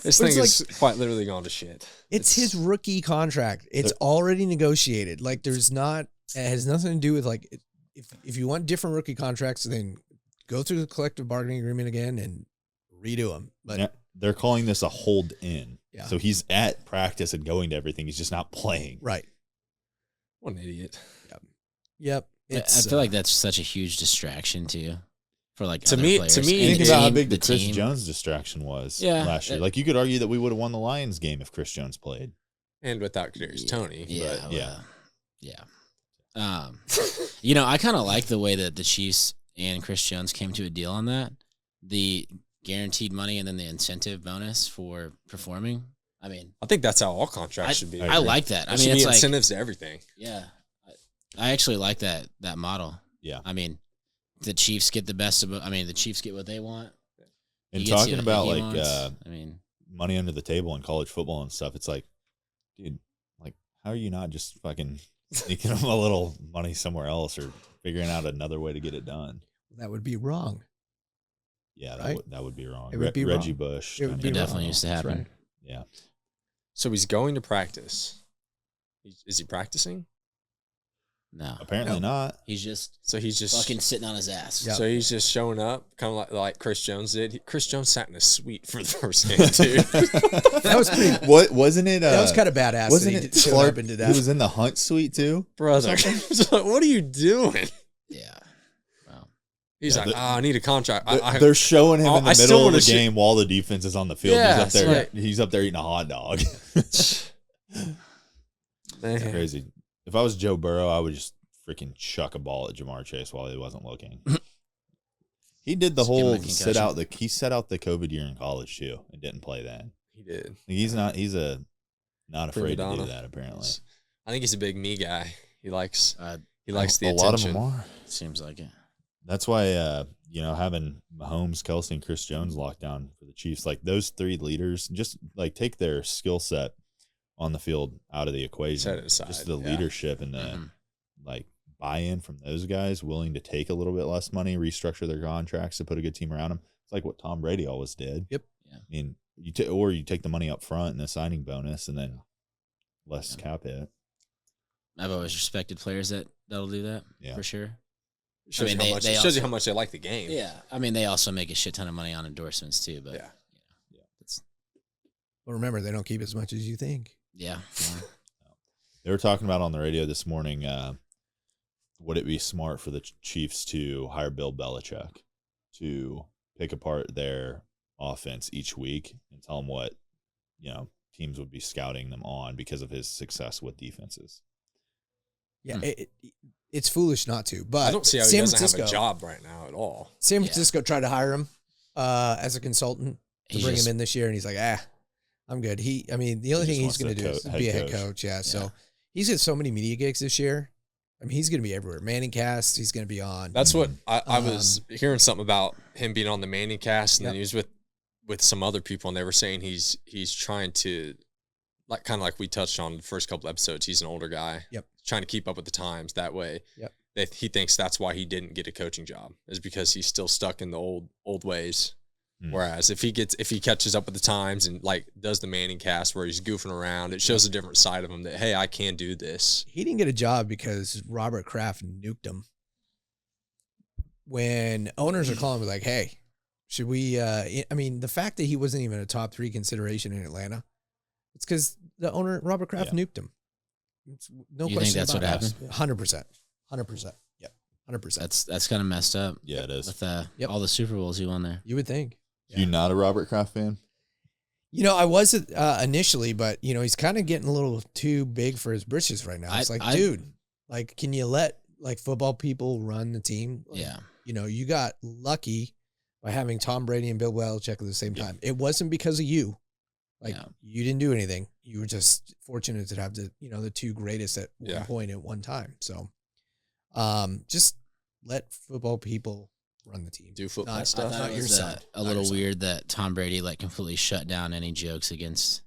This thing is quite literally gone to shit. It's his rookie contract. It's already negotiated. Like it has nothing to do with like if you want different rookie contracts, then go through the collective bargaining agreement again and redo them. But they're calling this a hold in. Yeah. So he's at practice and going to everything. He's just not playing. Right. What an idiot. Yep. I feel like that's such a huge distraction too. For like to me, think about how big the Chris Jones distraction was last year. Like you could argue that we would have won the Lions game if Chris Jones played, and without Kadarius Toney. Yeah. I kind of like the way that the Chiefs and Chris Jones came to a deal on that. The guaranteed money and then the incentive bonus for performing. I mean, I think that's how all contracts should be. I like that. There should be incentives to everything. Yeah, I actually like that model. Yeah, I mean, the Chiefs get the best of. The Chiefs get what they want. And talking about like, wants. money under the table in college football and stuff, it's like, dude, like, how are you not just fucking sneaking them a little money somewhere else or figuring out another way to get it done? That would be wrong. Yeah, right? that would be wrong. It would be Reggie wrong. Bush. It would be definitely wrong. used to That's happen. right. Yeah. So he's going to practice. Is he practicing? No, Apparently not. he's just fucking sitting on his ass. Yeah. So he's just showing up, kind of like Chris Jones did. Chris Jones sat in a suite for the first game, dude. That was pretty. What wasn't it? That was kind of badass. Wasn't that it he showed Clark up and did who that. was in the Hunt suite too? Brother, so what are you doing? Yeah. Wow. He's Yeah, like, I need a contract. They're showing him in the I still middle of wanna the game while the defense is on the field. Yeah, he's up there. it's He's up there eating a hot dog. Man. Crazy. If I was Joe Burrow, I would just freaking chuck a ball at Jamar Chase while he wasn't looking. He did the Just give him a whole concussion. he set out the COVID year in college too and didn't play then. He did. He's not not afraid to do donna. that apparently. I think he's a big me guy. He likes the a attention. lot of them are. Seems like it. That's why having Mahomes, Kelsey, and Chris Jones locked down for the Chiefs, like those three leaders, just like take their skill set on the field out of the equation. Set it aside, Just the yeah. leadership and the like buy-in from those guys willing to take a little bit less money, restructure their contracts to put a good team around them. It's like what Tom Brady always did. Yep. Yeah. I mean, you take the money up front and the signing bonus and then less cap hit. I've always respected players that'll do that. Yeah. For sure. Shows, I mean, you how much, they shows you also- how much they like the game. Yeah. I mean, they also make a shit ton of money on endorsements too. But Yeah. Well, remember, they don't keep as much as you think. Yeah. They were talking about on the radio this morning, would it be smart for the Chiefs to hire Bill Belichick to pick apart their offense each week and tell them what, teams would be scouting them on because of his success with defenses? Yeah, it's foolish not to. But I don't see how he San doesn't Francisco, have a job right now at all. San Yeah. Francisco tried to hire him as a consultant to He's bring just- him in this year, and he's like, I'm good. The only He thing just he's wants going to to do is head be a head coach. coach. Yeah, Yeah. so he's got so many media gigs this year. I mean, he's going to be everywhere. Manning Cast, he's going to be on. That's what I was hearing something about him being on the Manning cast, and Yep. then he was with some other people, and they were saying he's trying to, like, kind of like we touched on the first couple episodes. He's an older guy. Yep. Trying to keep up with the times that way. Yep. That he thinks that's why he didn't get a coaching job, is because he's still stuck in the old ways. Whereas if he catches up with the times and like does the Manning cast where he's goofing around, it shows a different side of him that, hey, I can do this. He didn't get a job because Robert Kraft nuked him. When owners are calling me like, hey, should we, the fact that he wasn't even a top 3 consideration in Atlanta, it's because the owner, Robert Kraft, nuked him. It's no You question think that's about what it. 100%. 100%. Yep. 100%. That's kind of messed up. Yeah, it is. With all the Super Bowls he won there. You would think. You not a Robert Kraft fan? I was initially, but he's kind of getting a little too big for his britches right now. It's dude, like, can you let like football people run the team? Like, Yeah. You got lucky by having Tom Brady and Bill Belichick at the same time. It wasn't because of you. Like, you didn't do anything. You were just fortunate to have the two greatest at one point at one time. So, just let football people run the team. Do football Not- stuff. I thought not it your was side. a little weird that Tom Brady like completely shut down any jokes against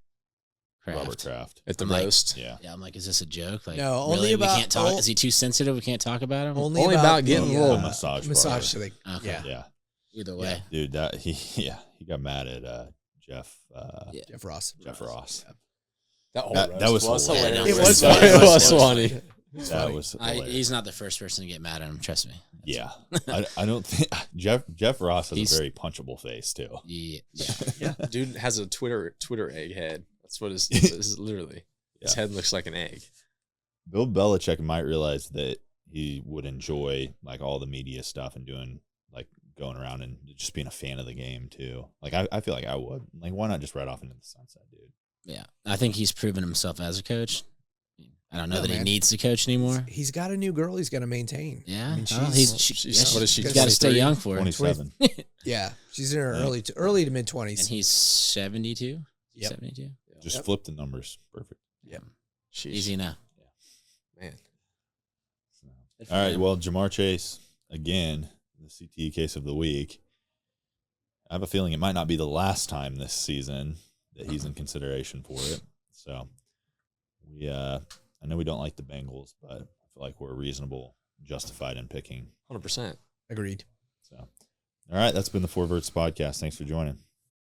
Kraft. Robert Kraft. At the I'm like- roast. Yeah. Yeah, I'm like, is this a joke? Like, No, really? only We about- can't talk. Is he too sensitive? We can't talk about him. Only Only about getting the, a little massage massage parlor. thing. Okay. Yeah. Yeah. Either way, Dude, that he got mad at Jeff Jeff Ross. Jeff Ross. That was hilarious. hilarious. It was It funny. was funny. That was hilarious. he's not the first person to get mad at him. Trust me. Yeah. I don't think Jeff Ross has He's- a very punchable face too. Yeah. Dude has a Twitter egg head. That's what his literally. His Yeah. head looks like an egg. Bill Belichick might realize that he would enjoy like all the media stuff and doing like going around and just being a fan of the game too. Like I feel like I would. Like why not just ride off into the sunset, dude? Yeah. I think he's proven himself as a coach. I don't know that he needs to coach anymore. He's got a new girl he's got to maintain. Yeah, I mean, she's what is she? He's got to stay young for it. 27. Yeah, she's in her early to mid 20s. And he's 72. Yep. 72. Just flip the numbers. Perfect. Yep. Easy now. Man. All right. Well, Jamar Chase, again, the CTE case of the week. I have a feeling it might not be the last time this season that he's in consideration for it. So I know we don't like the Bengals, but I feel like we're reasonable, justified in picking. 100%. Agreed. So, all right. That's been the Vertz podcast. Thanks for joining.